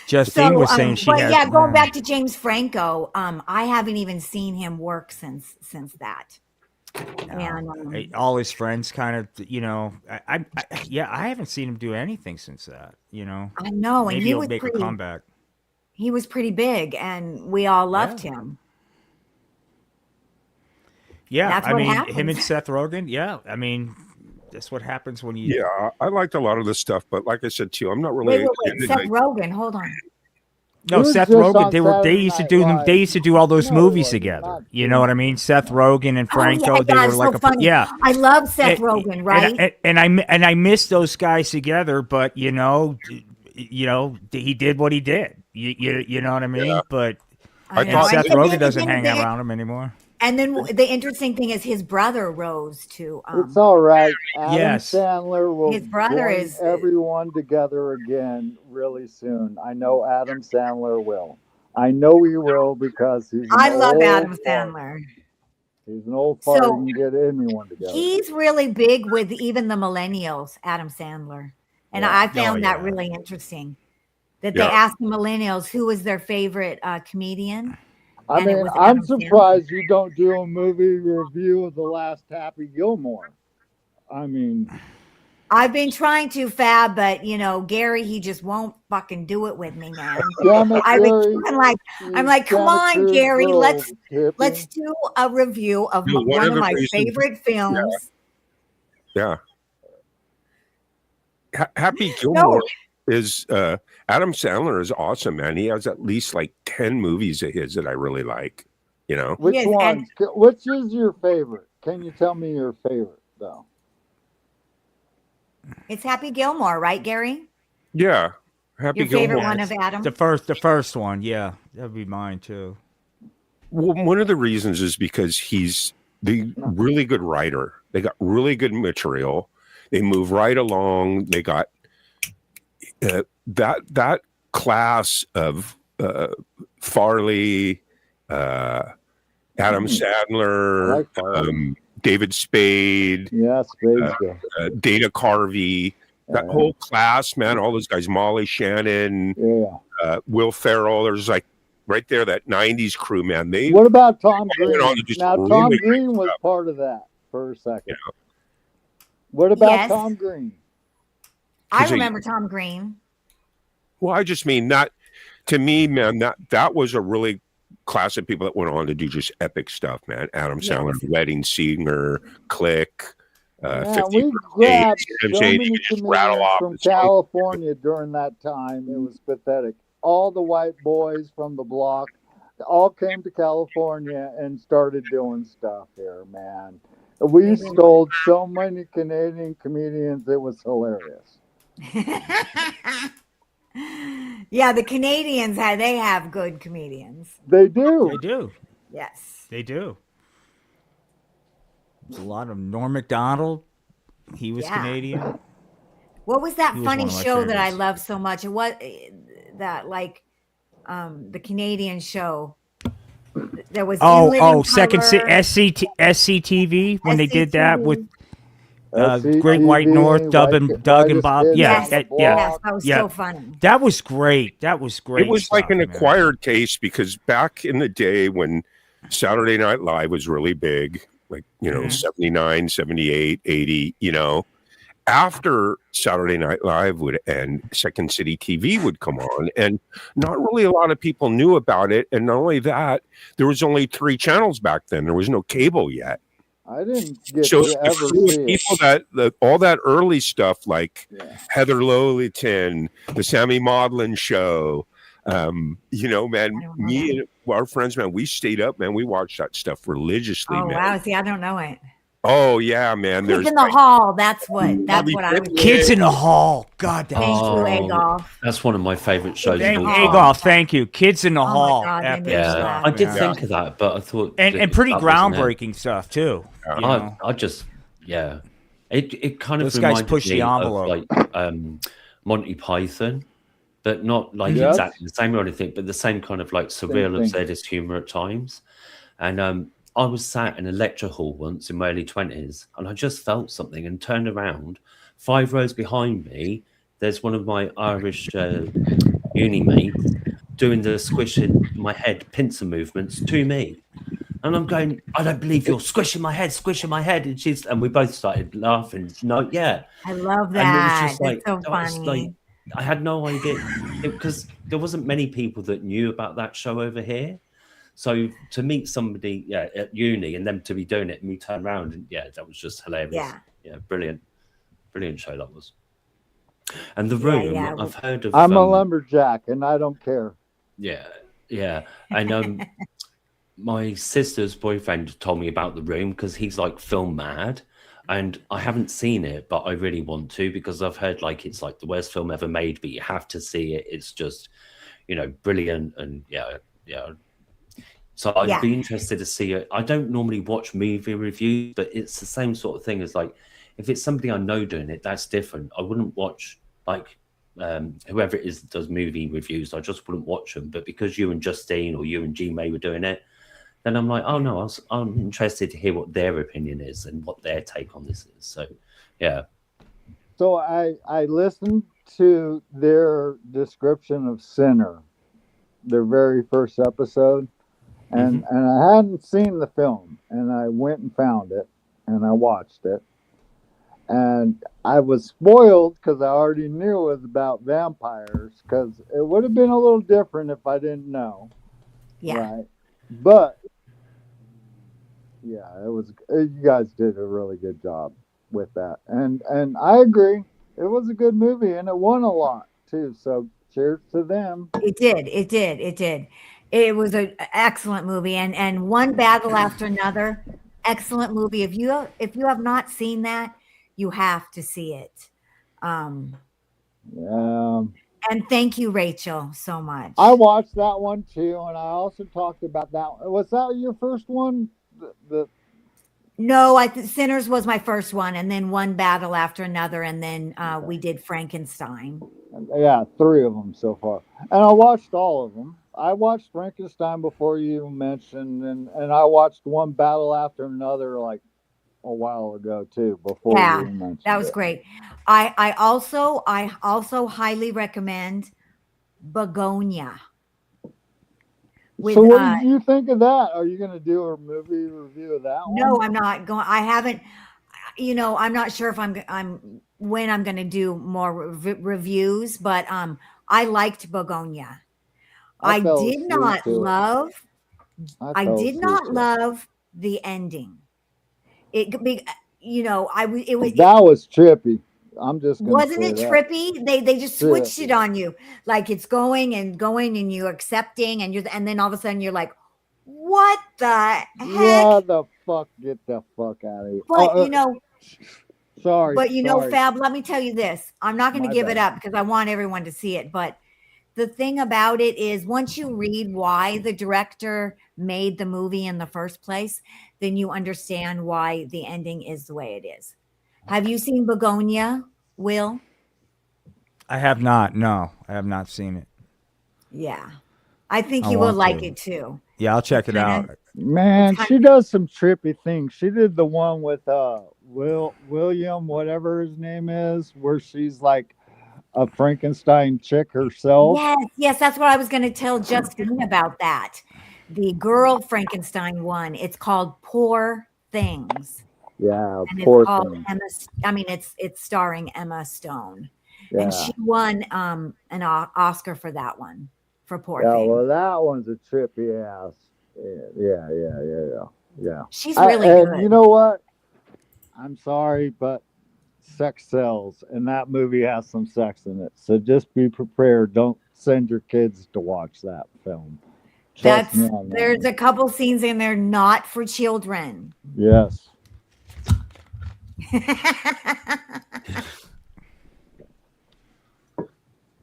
Justine So, was saying she but has. yeah, going back to James Franco, I haven't even seen him work since that. And all his friends kind of, you know, yeah, I haven't seen him do anything since that. You know, I know, and maybe he he'll was make a pretty. comeback. He was pretty big, and we all loved Yeah. him. Yeah, That's I what mean, him happens. and Seth Rogen. Yeah, I mean, that's what happens when you. Yeah, I liked a lot of this stuff, but like I said too, I'm not really Wait. into, Seth like, Rogen, hold on. No, He was Seth just Rogen. on They Saturday used to Night do them. They Live. used to do all those No, he movies wasn't. together. Not You know what I too mean? much. Seth No. Rogen and Oh yeah, Franco. They yeah, were it's like so funny. yeah. I love Seth And, Rogen, right? and I miss those guys together, but you know, he did what he did. You know what I mean? yeah. But I I know. and thought Seth And Rogen then, doesn't then hang around him anymore. and then the interesting thing is his brother rose to It's all right. Adam Yes. Sandler will his brother join is everyone together again really soon. I know Adam Sandler will. I know he will because he's an I love old Adam fart. Sandler. He's an old fart. So He can get anyone together. he's really big with even the millennials, Adam Sandler. And Yeah. I found that yeah. really interesting that Yeah. they asked the millennials who was their favorite comedian. I And it mean, was I'm Adam Sandler. surprised you don't do a movie review of the last Happy Gilmore. I mean, I've been trying to, Fab, but you know, Gary, he just won't fucking do it with me, man. damn it, I'm Gary. like, you come on, Santa Gary, Cruz let's girl, let's hippie. do a review of No, one one of of the my reasons- favorite films. Yeah. Happy Gilmore is Adam Sandler is awesome, man. He has at least like 10 movies of his that I really like, you know. Which Yes, one? and- Which is your favorite? Can you tell me your favorite, though? It's Happy Gilmore, right, Gary? Yeah. Happy Your favorite Gilmore. one of Adam? The first one, yeah, that'd be mine too. Well, one of the reasons is because he's the really good writer. They got really good material. They move right along. They got that class of Farley, Adam Sandler, I like Farley. David Spade, Yeah, Spade's good. Dana Carvey. That whole class, man, all those guys, Molly Shannon, Yeah. Will Ferrell. There's like right there, that 90s crew, man. They What about Tom Green? on to just Now, really Tom great Green was stuff. part of that for a second. Yeah. What about Yes. Tom Green? I 'Cause they- remember Tom Green. Well, I just mean that to me, man, that was a really class of people that went on to do just epic stuff, man. Adam Yes. Sandler, Wedding Singer, Click, Yeah, 50 we First grabbed Dates, so James Shady, many you just rattle comedians off from the songs. California during that time. It was pathetic. All the white boys from the block all came to California and started doing stuff here, man. We stole so many Canadian comedians, it was hilarious. Yeah, the Canadians they have good comedians. They do. They do. Yes. They do. There's a lot of Norm Macdonald. He was Yeah. Canadian. What was that He was funny one of my show that I favorites. love so much? What that like the Canadian show. There was In Living Second Color, SCTV when they did that with SCTV, Great White North, Doug and Whitest Bob. Kid Yeah, on Yes, the that, yeah, yes, block. that was yeah. so funny. That was great. That was great. It was like stuff, an man. acquired taste because back in the day when Saturday Night Live was really big, like, you know, 79, 78, 80, you know, after Saturday Night Live would end, Second City TV would come on, and not really a lot of people knew about it. And not only that, there was only 3 channels back then. There was no cable yet. I didn't get So to ever it was see it. people all that early stuff like Yeah. Heather Lolliton, the Sammy Maudlin show. You know, man, I don't know me and our friends, man, we stayed up, man. We watched that stuff religiously, Oh man. wow! See, I don't know it. Oh yeah, man. Kids There's in the hall. That's what Bobby I was. Finlay. Kids in the Hall. God, that's Thank you, Oh, Adolf. that's one of my favorite shows in of the all Hall. time. Agolf, thank you. Kids in the Oh my Hall. God, they made Epic me Yeah, stuff. I did yeah. think of that, but I thought And pretty that wasn't it. groundbreaking stuff too. You know? I just it kind of Those guys reminded push the me of envelope. like Monty Python, but not like Yes. exactly the same or anything, but the same kind of like surreal thing. absurdist humor at times. And I was sat in a lecture hall once in my early 20s, and I just felt something and turned around. 5 rows behind me, there's one of my Irish uni mates doing the squishing my head pincer movements to me. And I'm going, I don't believe you're squishing my head. And we both started laughing. No, yeah. I love And it was that. just like, That's so that was funny. like, I had no idea because there wasn't many people that knew about that show over here. So to meet somebody, at uni and them to be doing it and me turn around and that was just hilarious. Yeah. Brilliant show that was. And The Room, I've heard of. I'm a lumberjack and I don't care. Yeah. And my sister's boyfriend told me about The Room because he's like film mad. And I haven't seen it, but I really want to because I've heard like it's like the worst film ever made, but you have to see it. It's just, brilliant. And yeah. So I'd be interested to see it. I don't normally watch movie reviews, but it's the same sort of thing as like, if it's somebody I know doing it, that's different. I wouldn't watch like whoever it is that does movie reviews. I just wouldn't watch them. But because you and Justine or you and G May were doing it, then I'm like, oh no, I'm interested to hear what their opinion is and what their take on this is. So, yeah. So I listened to their description of Sinner, their very first episode, and I hadn't seen the film, and I went and found it, and I watched it, and I was spoiled because I already knew it was about vampires, because it would have been a little different if I didn't know. Yeah. Right. But yeah, it was. You guys did a really good job with that, and I agree. It was a good movie, and it won a lot too. So cheers to them. It did. It was an excellent movie, and One Battle After Another, excellent movie. If you have not seen that, you have to see it. And thank you, Rachel, so much. I watched that one too, and I also talked about that one. Was that your first one? No, Sinners was my first one, and then One Battle After Another, and then we did Frankenstein. Yeah, 3 of them so far, and I watched all of them. I watched Frankenstein before you mentioned, and I watched One Battle After Another like a while ago too. Before you mentioned that was great. I also highly recommend Begonia. So what did you think of that? Are you going to do a movie review of that one? No, I'm not going. I haven't. I'm not sure if I'm going to do more reviews, but I liked Begonia. I did not love the ending. It was that was trippy. I'm just wasn't it trippy? They just switched it on you, like it's going and you're accepting, and then all of a sudden you're like, what the heck? Yeah, the fuck, get the fuck out of here. But sorry. But Fab, let me tell you this. I'm not going to give it up because I want everyone to see it. But the thing about it is, once you read why the director made the movie in the first place, then you understand why the ending is the way it is. Have you seen Begonia, Will? I have not. No, I have not seen it. Yeah. I think you will like it too. Yeah, I'll check it out. Man, she does some trippy things. She did the one with William, whatever his name is, where she's like a Frankenstein chick herself. Yes, that's what I was going to tell Justine about that. The girl Frankenstein one. It's called Poor Things. Yeah, and Poor it's called Things. Emma. it's starring Emma Stone, Yeah. and she won an Oscar for that one, for Poor Yeah, Things. well, that one's a trippy ass. Yeah. She's really good. And you know what? I'm sorry, but sex sells, and that movie has some sex in it. So just be prepared. Don't send your kids to watch that film. Trust me on that There's one. a couple scenes in there not for children. Yes.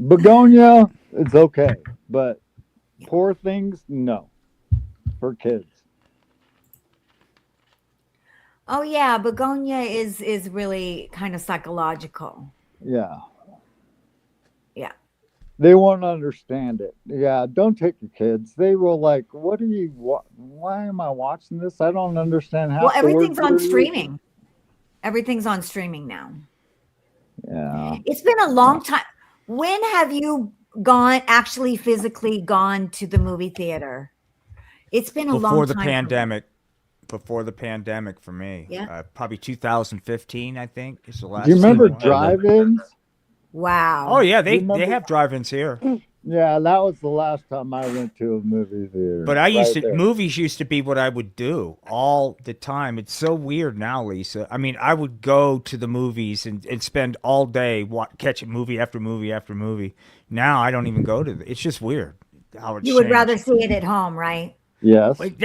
Begonia, it's okay, but Poor Things, no, for kids. Oh yeah, begonia is really kind of psychological. Yeah, Yeah. they won't understand it. Yeah, don't take your kids. They will like, what are you? Why am I watching this? I don't understand Well, half the words everything's on they're using. streaming. Everything's on streaming now. Yeah. It's been a long time. When have you actually physically gone to the movie theater? It's been a long Before the time. for me. pandemic. Before the pandemic for me. Yeah. Probably 2015, I think, is the last Do you time remember I went. drive-ins? Wow. Oh yeah, You they remember- have drive-ins here. Yeah, that was the last time I went to a movie theater. But I used right to there. movies used to be what I would do all the time. It's so weird now, Lisa. I mean, I would go to the movies and spend all day catching movie after movie after movie. Now I don't even go to it's just weird how it's You would changed. rather see it at home, right? Yes. Like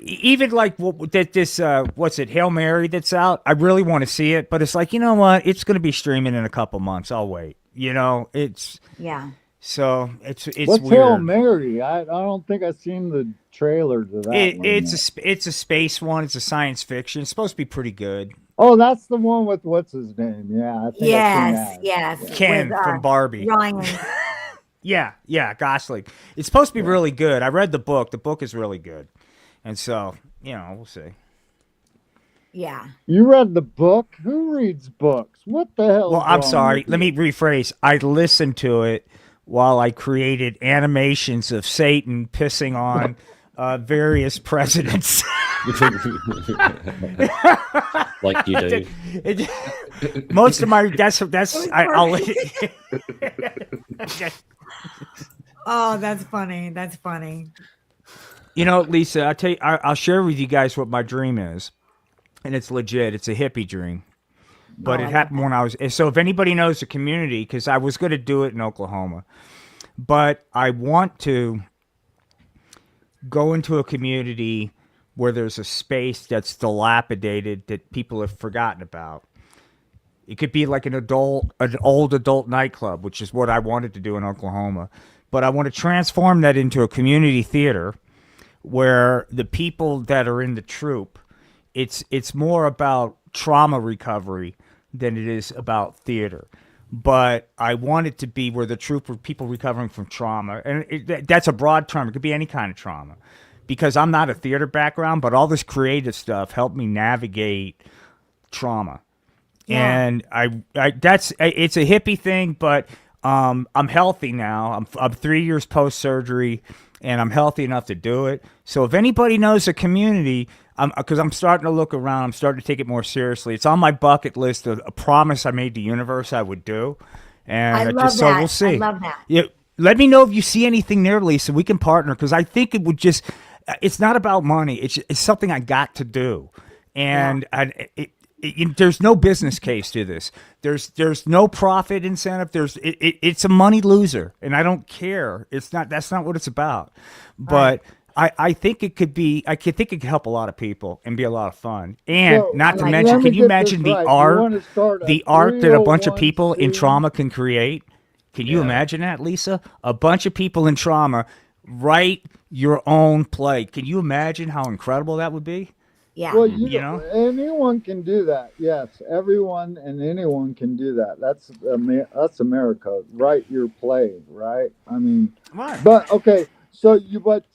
even like this what's it, Hail Mary that's out. I really want to see it, but it's like, you know what? It's going to be streaming in a couple months. I'll wait. You know, it's Yeah. so it's What's weird. Hail Mary? I don't think I've seen the trailer to that one. It's a space one. It's a science fiction. It's supposed to be pretty good. Oh, that's the one with what's his name? Yeah, I think I've seen Yes, that. yes. Ken With, from Barbie. Ryan. Yeah, Gosling. It's supposed to be really good. I read the book. The book is really good, and so we'll see. Yeah. You read the book? Who reads books? What the hell? Well, is I'm wrong sorry. with Let you? me rephrase. I listened to it while I created animations of Satan pissing on various presidents. Like you do. Most of my I'll Oh, that's funny. That's funny. You know, Lisa, I'll share with you guys what my dream is, and it's legit. It's a hippie dream, but Oh, I it love happened when I was. So, if anybody knows the community, because I was going to do it in Oklahoma, but I want to go into a community where there's a space that's dilapidated that people have forgotten about. It could be like an old adult nightclub, which is what I wanted to do in Oklahoma. But I want to transform that into a community theater where the people that are in the troupe, it's more about trauma recovery than it is about theater. But I want it to be where the troupe were people recovering from trauma. And that's a broad term. It could be any kind of trauma. Because I'm not a theater background, but all this creative stuff helped me navigate trauma. Yeah. And it's a hippie thing, but I'm healthy now. I'm 3 years post surgery, and I'm healthy enough to do it. So if anybody knows a community, because I'm starting to look around, I'm starting to take it more seriously. It's on my bucket list of a promise I made the universe I would do, and I love so that. we'll see. I love that. Yeah, let me know if you see anything there, Lisa. We can partner because I think it would just. It's not about money. It's something I got to do, and there's no business case to this. There's no profit incentive. It's a money loser, and I don't care. That's not what it's about. But I think it could be. I think it could help a lot of people and be a lot of fun. And So, not to like- mention, let me can you get imagine this the right. You art, wanna start the art that a bunch of 301c? people in trauma can create? Can you imagine that, Lisa? A bunch of people in trauma write your own play. Can you imagine how incredible that would be? Yeah. Well, You know? anyone can do that. Yes, everyone and anyone can do that. That's America. Write your play, right? I mean, Right. but okay. So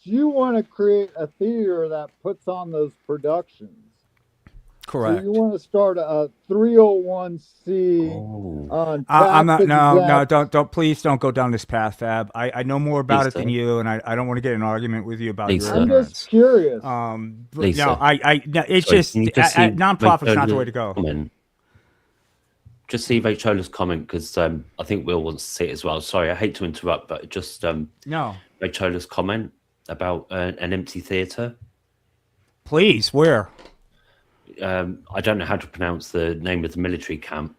you want to create a theater that puts on those productions. Correct. So you want to start a 301c Oh. on I'm not. tax No. exempt- Please don't go down this path, Fab. I know more about Please it than don't. you, and I don't want to get in an argument with you about Lisa. your I'm ignorance. just curious. But Lisa. no, no, it's Sorry, just can you just see nonprofit's not the Rachel way to go. comment? Just see Rachela's comment because I think Will wants to see it as well. Sorry, I hate to interrupt, but just No, Rachela's comment about an empty theatre. please, where? I don't know how to pronounce the name of the military camp,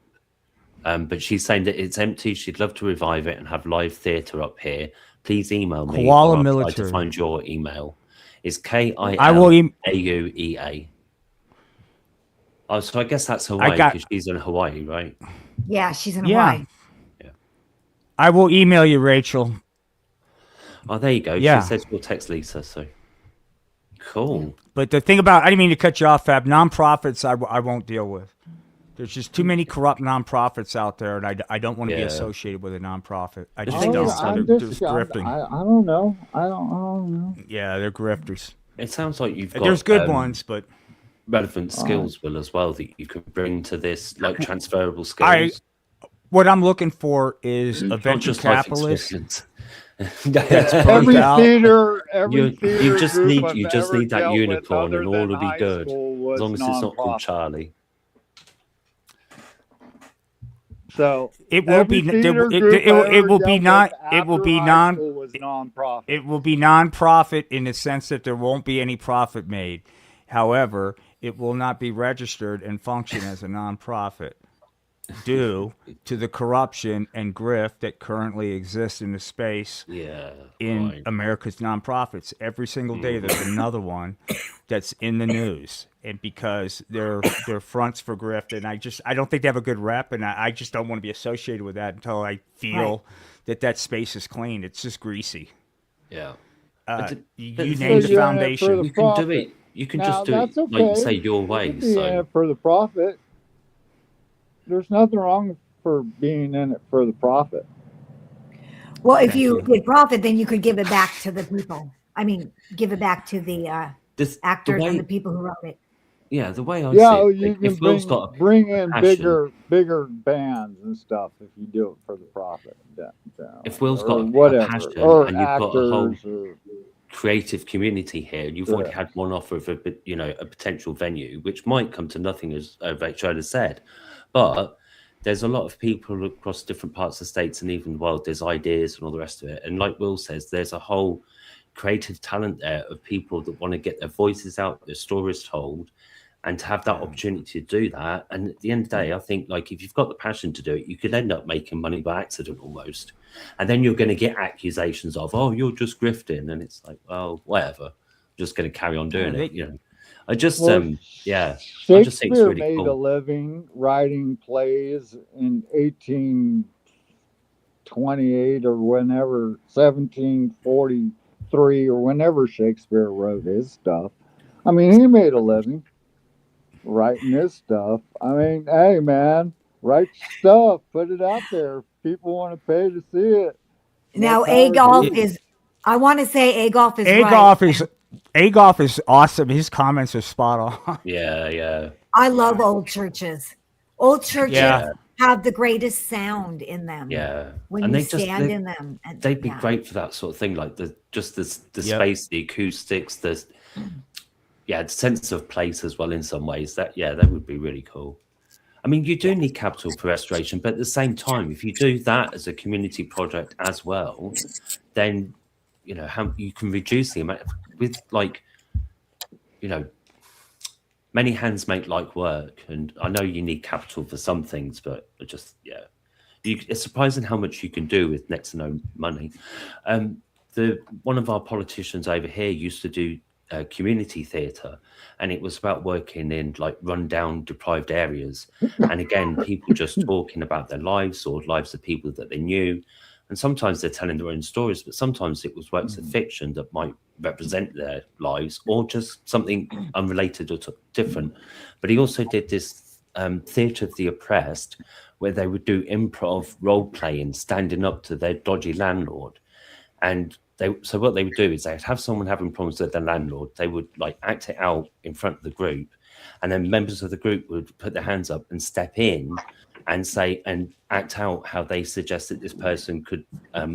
but she's saying that it's empty. She'd love to revive it and have live theatre up here. Please email me. Koala or I'll try military. to find your email. It's I will KILAUEA. Oh, so I guess that's Hawaii got- because she's in Hawaii, right? Yeah, she's in Yeah. Hawaii. I will email you, Rachel. Oh, there you go. Yeah. She says we'll text Lisa. So cool. But the thing about, I didn't mean to cut you off, Fab. Nonprofits, I won't deal with. There's just too many corrupt nonprofits out there, and I don't want to be Yeah. associated with a nonprofit. I just thing don't. is, They're grifting. I don't know. I don't know. Yeah, they're grifters. It sounds like you've got There's good ones, but relevant skills, Will, as well, that you can bring to this, like transferable skills. what I'm looking for is a Not venture just life capitalist. experience. That's Every burnt out. theater, You theater just group need I've you just ever need that dealt with unicorn, other and all than will be high good. school was As long as it's not called nonprofit. Charlie. So It will be. every It, theater it, group it, I will- ever it will be dealt not. with It will after be high non. school was nonprofit. It will be non-profit in the sense that there won't be any profit made. However, it will not be registered and function as a nonprofit due to the corruption and grift that currently exists in the space Yeah. in right. America's nonprofits. Every single day there's another one that's in the news. And because they're fronts for grift, and I don't think they have a good rep, and I just don't want to be associated with that until I feel that space is clean. It's just greasy. Yeah. You but named the the thing is, you're in it for foundation. the You can do profit. it. You can Now, just do it, that's like you okay. say, your You way. can be in So it for the profit. There's nothing wrong for being in it for the profit. Well, if you did profit, then you could give it back to the people. I mean, give it back to the this, the actors way, and the people who wrote it. yeah, the way I Yeah, see it, you like, can if Will's got a bring in passion, bigger bands and stuff if you do it for the profit. if Will's or got a whatever, passion, or and you've got a whole actors, or creative community here, and you've already had one offer of a potential venue, which might come to nothing, as Rachel has said, but there's a lot of people across different parts of the states and even the world. There's ideas and all the rest of it, and like Will says, there's a whole creative talent there of people that want to get their voices out, their stories told, and to have that opportunity to do that. And at the end of the day, I think, like, if you've got the passion to do it, you could end up making money by accident almost. And then you're going to get accusations of, oh, you're just grifting. And it's like, well, whatever. I'm just going to carry on doing it, you know. I just, Well, yeah. I just think it's Shakespeare really made a cool. living writing plays in 1828 or whenever, 1743 or whenever Shakespeare wrote his stuff. I mean, he made a living writing his stuff. I mean, hey, man, write stuff, put it out there. People want to pay to see it. Now, More power to Agolf you. is. I want to say Agolf is Agolf right. Agolf is awesome. His comments are spot on. Yeah, yeah. I love old churches. Old churches Yeah. have the greatest sound in them. Yeah. When And you they just- stand they- in them. And, They'd be yeah. great for that sort of thing, like the Yep. space, the acoustics, the sense of place as well in some ways. That would be really cool. I mean, you do need capital for restoration, but at the same time, if you do that as a community project as well, then how you can reduce the amount with, like, many hands make light work, and I know you need capital for some things, but it's surprising how much you can do with next to no money. One of our politicians over here used to do community theatre, and it was about working in like rundown, deprived areas, and again, people just talking about their lives or lives of people that they knew, and sometimes they're telling their own stories, but sometimes it was works of fiction that might represent their lives or just something unrelated or different. But he also did this theatre of the oppressed, where they would do improv role playing, standing up to their dodgy landlord. And so what they would do is they'd have someone having problems with their landlord. They would like act it out in front of the group, and then members of the group would put their hands up and step in and say and act out how they suggested this person could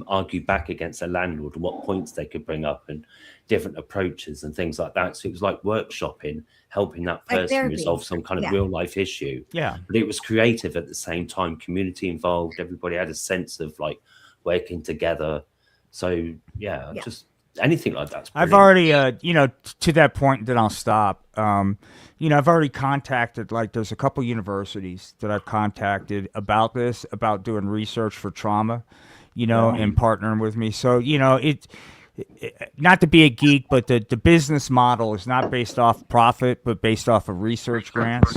argue back against their landlord and what points they could bring up and different approaches and things like that. So it was like workshopping, helping that Like person therapy. resolve some kind of real life issue. Yeah. But it was creative at the same time, community involved. Everybody had a sense of like working together. So just anything like that. I've already, to that point, then I'll stop. I've already contacted, like, there's a couple universities that I've contacted about this, about doing research for trauma, and partnering with me. So, not to be a geek, but the business model is not based off profit, but based off of research grants.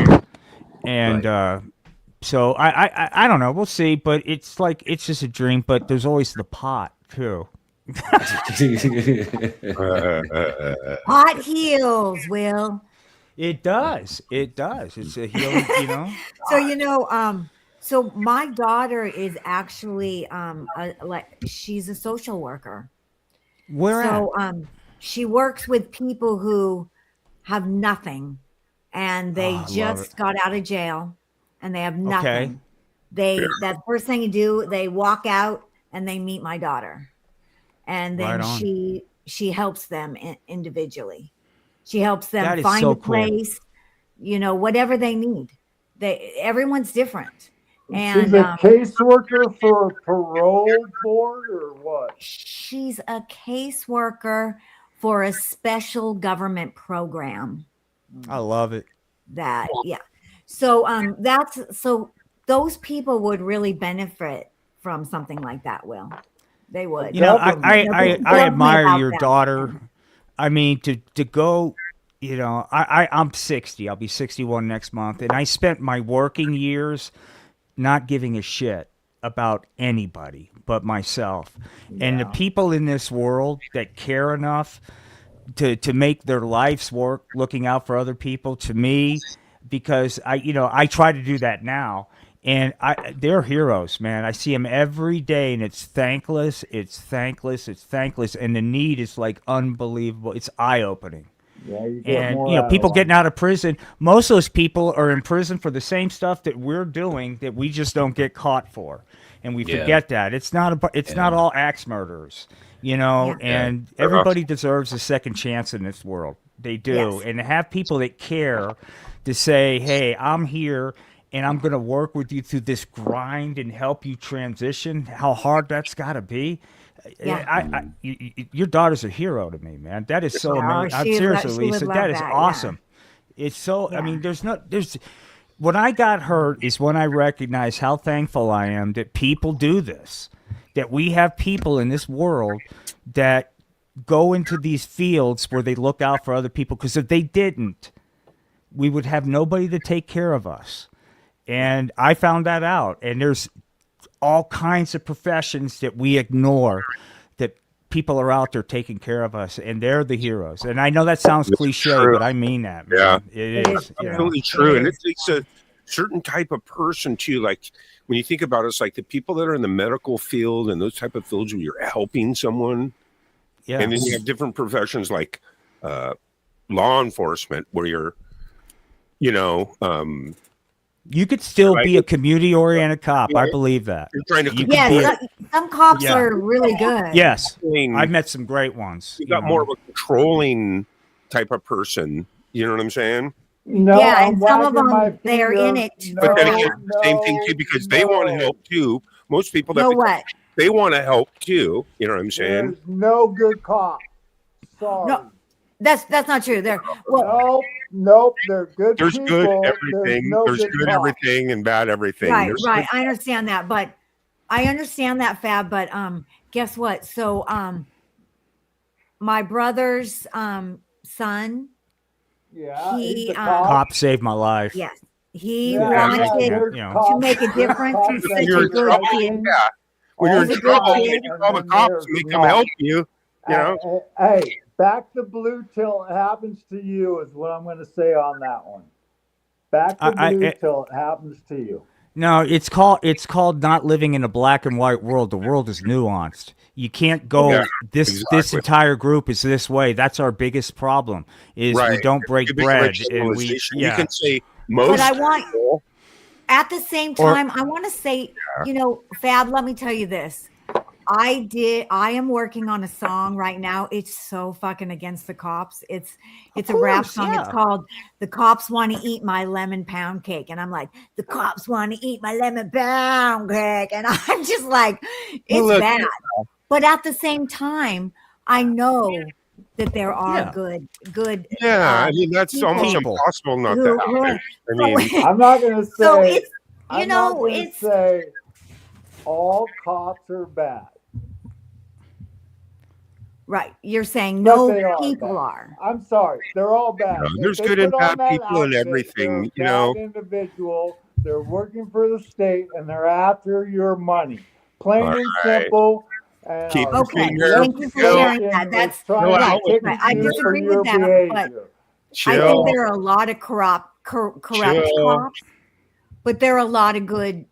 And Right. so I don't know. We'll see. But it's like it's just a dream. But there's always the pot too. Pot heals, Will. It does. It does. It's a healing. You know. So so my daughter is actually like she's a social worker. Where at? So she works with people who have nothing and they Oh, I love it. just got out of jail and they have Okay. nothing. That first thing you do, they walk out and they meet my daughter. And Right then on. she helps them individually. She helps them That is find so a cool. place, whatever they need. Everyone's different. She's And a caseworker for parole board or what? she's a caseworker for a special government program I love it. that so those people would really benefit from something like that. Will they would You know, Government. I tell me admire about your that. daughter. I mean, to go, you know, I'm 60. I'll be 61 next month, and I spent my working years not giving a shit about anybody but myself. And the Yeah. people in this world that care enough to make their life's work looking out for other people, to me, because I try to do that now, and they're heroes, man. I see them every day, and it's thankless, and the need is like unbelievable. It's eye-opening. Yeah, you get And more out people of getting them. out of prison, most of those people are in prison for the same stuff that we're doing that we just don't get caught for, and we Yeah. forget that it's not all axe murderers, Yeah. and everybody deserves a second chance in this world. They do. Yes. And to have people that care to say, hey, I'm here and I'm going to work with you through this grind and help you transition, how hard that's got to be. Yeah. Your daughter's a hero to me, man. That is so Oh, amazing. I'm she seriously, would Lisa, love that is that, yeah. awesome. It's so, I Yeah. mean, there's, when I got hurt is when I recognized how thankful I am that people do this, that we have people in this world that go into these fields where they look out for other people. Because if they didn't, we would have nobody to take care of us. And I found that out. And there's all kinds of professions that we ignore that people are out there taking care of us, and they're the heroes. And I know that sounds It's cliche, true. but I mean that, man. Yeah. It is. You know. Absolutely true. It And is. it's a certain type of person too. Like when you think about it, it's like the people that are in the medical field and those type of fields where you're helping someone. Yeah. And then you have different professions like law enforcement where you're, You could still Right. be a community-oriented cop. I Right. believe that. you're trying to You Yes, could be some cops Yeah. are really good. Yes, controlling- I've met some great ones. you got more of a controlling type of person. You know what I'm saying? No, Yeah, I'm and some of wagging my them, they're in finger. it. But then No, again, it's the same thing too, because they want to no. help too. Most people that You know become- what? they want to help too. You know what I'm saying? There's no good cop. Sorry. No, that's not true. Nope, they're good There's people. good There's everything. no There's good cops. everything and bad everything. Right, There's right. I understand that, but Fab. But guess what? So my brother's son, Yeah, he, he's a um, Cop saved my life. yes, he Yeah, wanted there's you know. cops- to make a there's difference. cops He's that such When do you're a in good trouble, kid. yeah. When you're in He's a good trouble, kid. you call the And cops there's and they come not. help you. You know? Hey, back the blue till it happens to you is what I'm going to say on that one. Back the blue till it happens to you. No, it's called not living in a black and white world. The world is nuanced. You can't go Yeah, this exactly. entire group is this way. That's our biggest problem. Is we Right. don't break You make a bread, right and we generalization. yeah. You can say most But I want, people. at the same Or- time, I want to say, Fab, let me tell you this. I am working on a song right now. It's so fucking against the cops. It's a rap course, song. yeah. It's called "The Cops Want to Eat My Lemon Pound Cake," and I'm like, "The cops want to eat my lemon pound cake," and I'm just like, it's Look, bad. But at the same time, I know that there are Yeah. good. Yeah, I mean that's people almost People. impossible not who- to happen. I so- mean, I'm not going to say. so it's I'm not gonna it's say all cops are bad. Right. You're saying But no they are people bad. are. I'm sorry, they're all bad. No, If there's they good and put on bad that people and outfit, everything, they're a bad individual. They're working for the state and they're after your money. Plain All and right. simple. And Keep our your Okay. finger, Thank you for Chill. sharing that. legislation is That's trying Chill to out with right. ticket I you for disagree your with that, but behavior. I think chill, there are a lot of corrupt chill. cops, but there are a lot of good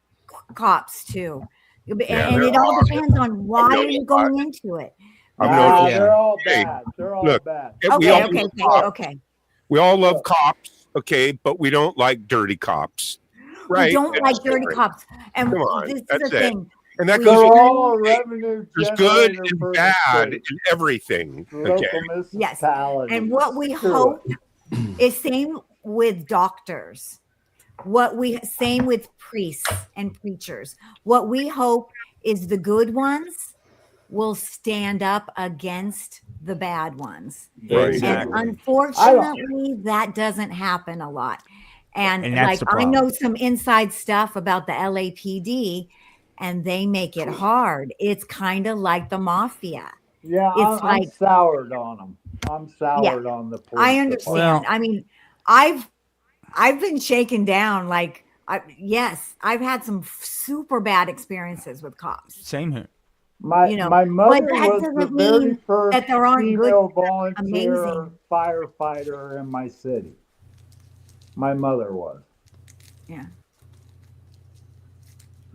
cops too. And Yeah, and there it all are. depends on I've why are known you a lot. going into it. I've known. Nah, Yeah. they're all Hey, bad. They're all look, bad. we Okay, all okay, love okay, cops. okay. We all love Look. cops, okay, but we don't like dirty cops, We right? don't It's like dirty different. cops. And Come on, this is that's the it. thing. And that We goes. They're shouldn't- all a revenue There's good generator and for bad the in state. everything. Okay. Local Yes. municipalities. And what we Screw hope it. is same with doctors. Same with priests and preachers. What we hope is the good ones will stand up against the bad ones. Right. Exactly. And unfortunately, that doesn't happen a lot. And And that's like the I problem. know some inside stuff about the LAPD, and they make it hard. It's kind of like the mafia. Yeah, It's I'm like soured on them. I'm soured on the police. I understand. Well- I mean, I've been shaken down. Like, yes, I've had some super bad experiences with cops. Same here. My you know, my mother but that was the doesn't very mean first that there aren't good, female volunteer amazing- firefighter in my city. My mother was. Yeah.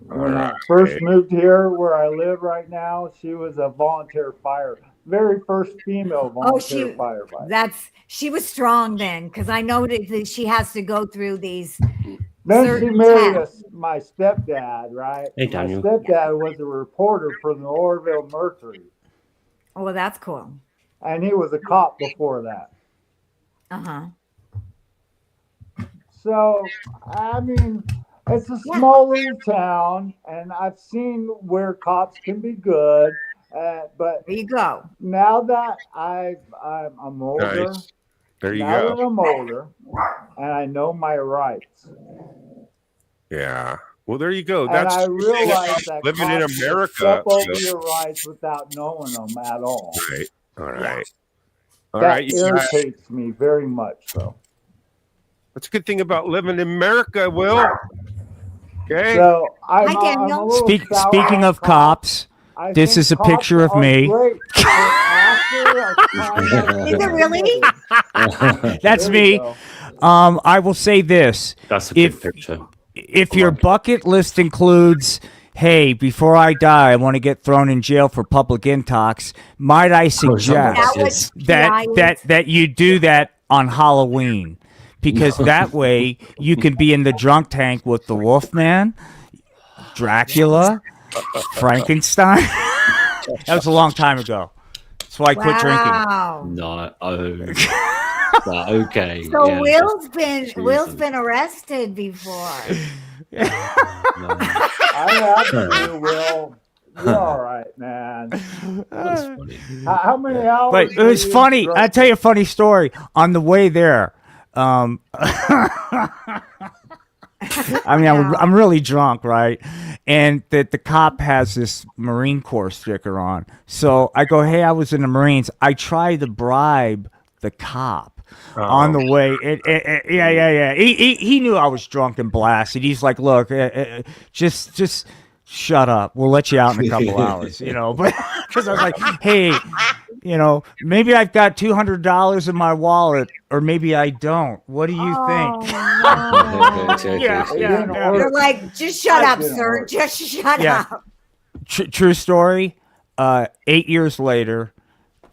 When I Alright. first moved here where I live right now, she was a volunteer very first female volunteer firefighter. She was strong then, because I know that she has to go through these. Then she certain married tasks. my stepdad, right? Hey, My Daniel. stepdad was a reporter for the Orville Mercury, Oh, that's cool. and he was a cop before that. Uh-huh. So, I mean, it's a small little town, and I've seen where cops can be good, but There you go. now that I'm older, Nice. There you now go. that I'm older, and I know my rights, Yeah. Well, there you go. and That's I the thing about realize that living in cops will America. step over so- your rights without knowing them at all. Right. All Yeah. right. All That right. You guys, irritates me very much. So, that's a good thing about living in America, Will. Okay. so I'm, Hi, I'm a Daniel. little sour Speaking on of cops, I this think is a cops picture of are me. great. They're after a kind of- Is it really? that's There you me. go. I will say this. That's a good If- picture. If your bucket list includes, hey, before I die, I want to get thrown in jail for public intox, might I Is that suggest what that PI is? that you do that on Halloween, because that way you can be in the drunk tank with the Wolfman, Dracula, Frankenstein. That was a long time ago. That's why I quit drinking. Wow. No, okay. So yeah, Will's been arrested before. no. I have you, Will. You're all right, man. That's funny. How many hours? But it were was you funny. drunk? I'll tell you a funny story. On the way there, I mean, I'm really drunk, right? And the cop has this Marine Corps sticker on. So I go, hey, I was in the Marines. I try to bribe the cop on the way. Yeah. He knew I was drunk and blasted. He's like, look, just shut up. We'll let you out in a couple hours, you know. But because I was like, hey, you know, maybe I've got $200 in my wallet, or maybe I don't. What do you think? No. Yeah. You're like, just shut I up, didn't sir. work. Just shut Yeah. up. True story. 8 years later,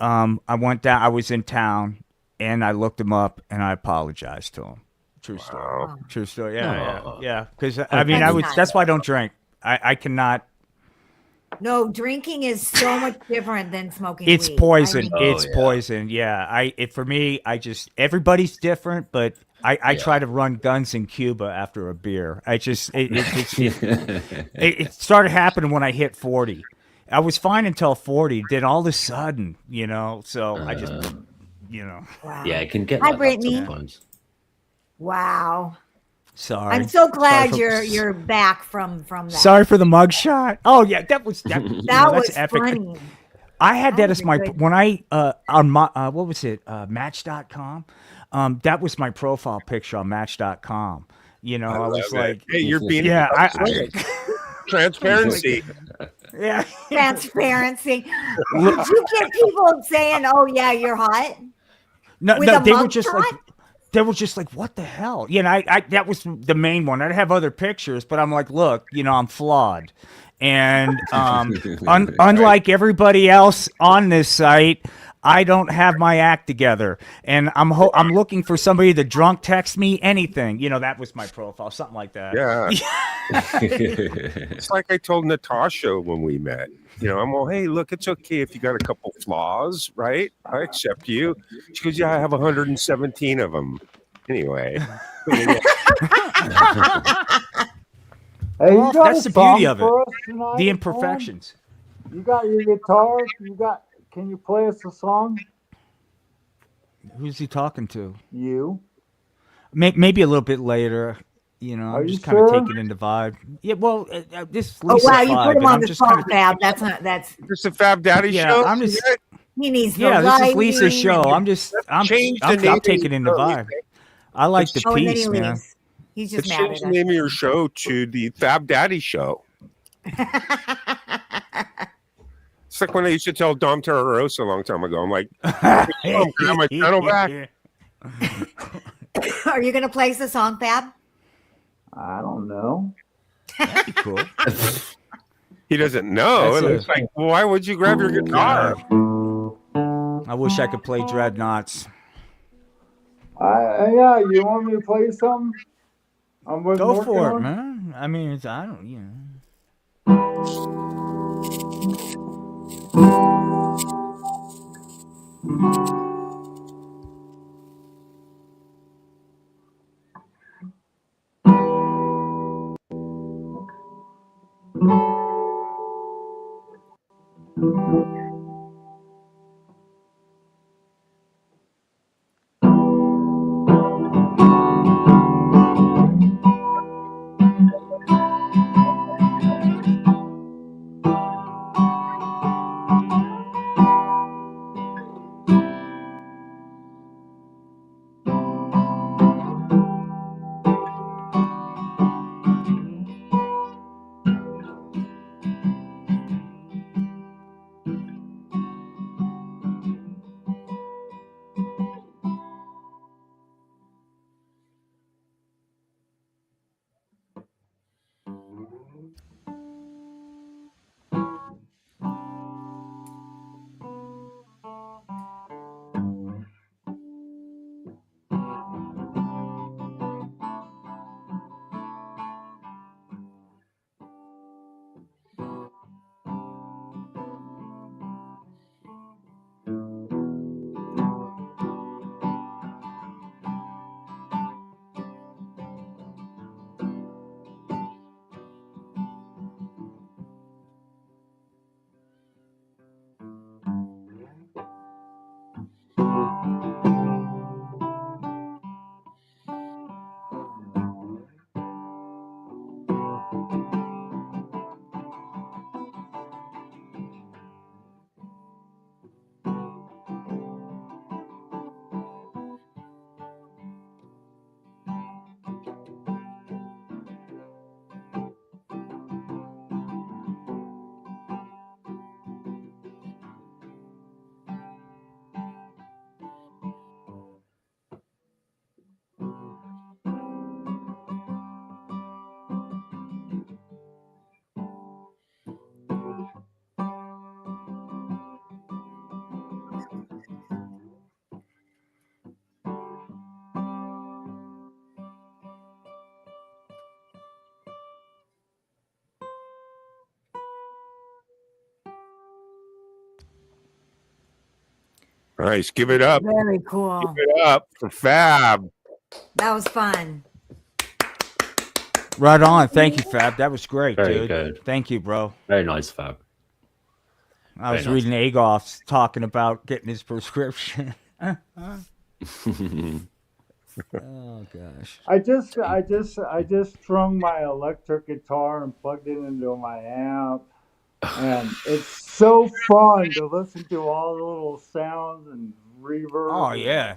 I went down. I was in town, and I looked him up, and I apologized to him. True story. Wow. True story. Aw. Yeah. Because I mean, That's nice. That's why I don't drink. I cannot. No, drinking is so much different than smoking It's weed. poison. Oh, It's yeah. poison. Yeah. For me, everybody's different, but I try to run guns in Cuba after a beer. It started happening when I hit 40. I was fine until 40. Then all of a sudden, you know, so I just, you know, Wow. Yeah, it can get Hi, like that Brittany. sometimes. Wow. sorry. I'm so glad Sorry for- you're back from that. Sorry for the mugshot. Oh yeah, that was That that's was epic. funny. I had that That as would my be good. when I on my what was it Match.com. That was my profile picture on Match.com. You know, I I was love it. like, Hey, you're being yeah, transparency. yeah. Transparency. Did you get people saying, "Oh yeah, you're hot"? No, With no, a they were just like, mugshot? what the hell? You know, I that was the main one. I'd have other pictures, but I'm like, look, you know, I'm flawed, and unlike everybody else on this site, I don't have my act together, and I'm looking for somebody to drunk text me anything. You know, that was my profile, something like that. Yeah. It's like I told Natasha when we met. You know, I'm all, hey, look, it's okay if you got a couple flaws, right? I accept you. She goes, yeah, I have 117 of them. Anyway. Hey, Well, you got that's a the beauty song of it. for us tonight? The Owen? imperfections. You got your guitar. Can you play us a song? Who's he talking to? You. Maybe a little bit later. You know, Are I'm you just kind of sure? taking in the vibe. Yeah, well, this Oh Lisa wow, you put 5, him and on I'm the just kind spot, of Fab. That's not. That's It's a Fab Daddy yeah. show. I'm just he needs the yeah. This is Lisa's lighting show. I'm Change the name I'm of taking your in the show. vibe. I like the Oh, and then he peace, man. leaves. He's just Let's mad change at the name of your show to the Fab Daddy Show. us. It's like when I used to tell Dom Terrarosa a long time ago. I'm like, can I have my channel back? Are you gonna play the song, Fab? I don't know. That'd be cool. He doesn't know. That's It's like, well, why would you grab your guitar? I wish I could play Dreadnoughts. Yeah. You want me to play something? I'm Go working for it, on? man. I mean, I don't, you know. Nice. Give it up. Very cool. Give it up for Fab. That was fun. Right on. Thank you, Fab. That was great, Very dude. good. Thank you, bro. Very nice, Fab. I was Very nice. reading Agoff's talking about getting his prescription. Oh gosh. I just strung my electric guitar and plugged it into my amp, and it's so fun to listen to all the little sounds and reverb. Oh yeah.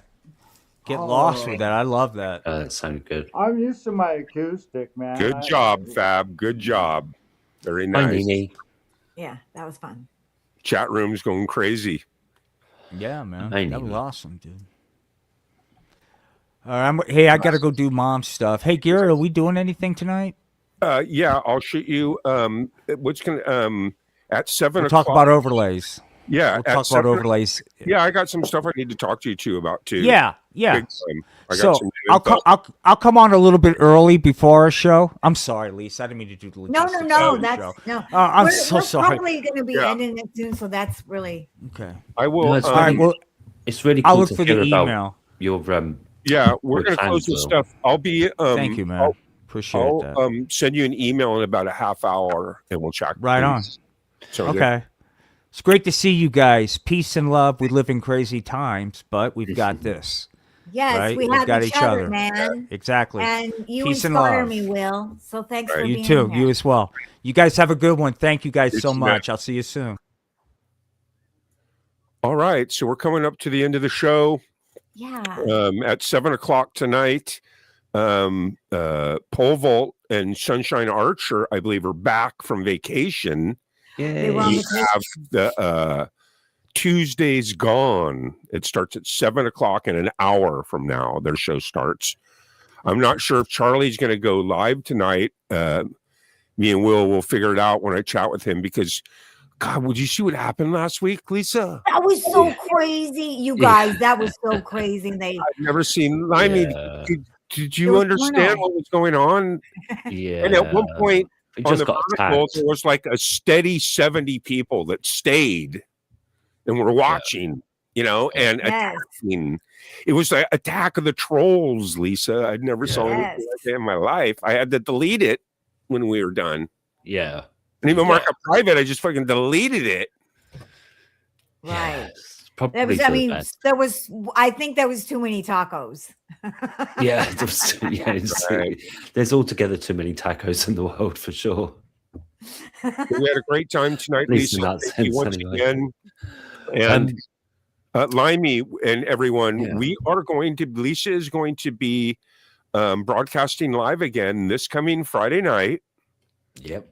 Get lost with that. I love that. That sounded good. I'm used to my acoustic, man. Good job, Fab. Good job. Very Hi, nice. Nini. Yeah, that was fun. Chat room's going crazy. Yeah, man. I That was know. awesome, dude. All right, hey, I gotta go do mom stuff. Hey, Gary, are we doing anything tonight? Yeah, I'll shoot you. What's gonna at 7 We'll o'clock? talk about overlays. Yeah, We'll at talk 7 about overlays. Yeah, I got some stuff I need to talk to you too about too. Yeah. Big time. I got So some I'll come on a little bit early before our show. I'm sorry, Lisa. I didn't mean to do the logistics of the That's show. no. I'm we're, so we're sorry. probably going to be ending it soon, so that's really Okay. I will. No, it's All right. really- Well, It's really I'll cool look to for the hear about email. your Yeah, we're your gonna close plans, this Will. stuff. I'll be. Thank you, man. Appreciate I'll that. send you an email in about a half hour, and we'll chat. Right on. So good. Okay. It's great to see you guys. Peace and love. We live in crazy times, but we've got this. yes, Right? we We've have got each each other, other. man. Exactly. And you Peace and inspire love. me, Will. So thanks for Right. You being too. here. You as well. You guys have a good one. Thank you guys You so too, much. I'll see you soon. All right, so we're coming up to the end of the show. Yeah. At 7 o'clock tonight, Pole Vault and Sunshine Archer, I believe, are back from vacation. They were on We vacation. have the Tuesday's Gone. It starts at 7 o'clock in an hour from now. Their show starts. I'm not sure if Charlie's going to go live tonight. Me and Will will figure it out when I chat with him because, God, would you see what happened last week, Lisa? That was so crazy, you guys. That was so crazy. They I've never seen. I mean, Yeah. did It you was understand porno. what was going on? Yeah. And at one point We on just the got vertical, attacked. there was like a steady 70 people that stayed and were watching, you know, and Yes. attacking. It was like Attack of the Trolls, Lisa. I'd never saw Yes. anything like that in my life. I had to delete it when we were done. Yeah. And even mark it private, I just fucking deleted it. Right. Yes, probably That was, for I the mean, best. I think there was too many tacos. Yeah, there's altogether too many tacos in the world for sure. We had a great time tonight, At least in Lisa. that Thank you sense, once anyway. again. And Limey and everyone, Yeah. we are going to, Lisa is going to be broadcasting live again this coming Friday night Yep.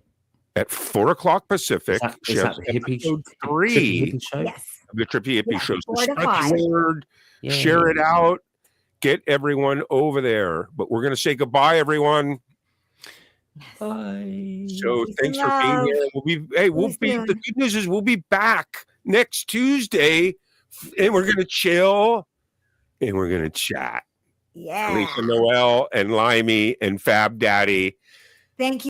at 4 o'clock Pacific. Is that the hippie episode Trippy 3 hippie show? Yes. of the Trippy Hippie Yeah, Show. So 4 to spread 5. the word, Yay. share it out, get everyone over there. But we're going to say goodbye, everyone. Bye. So Peace thanks and for being love. here. We'll See be. you The soon. good news is we'll be back next Tuesday, and we're going to chill and we're going to chat. Yeah. Lisa Noel and Limey and Fab Daddy. Thank you.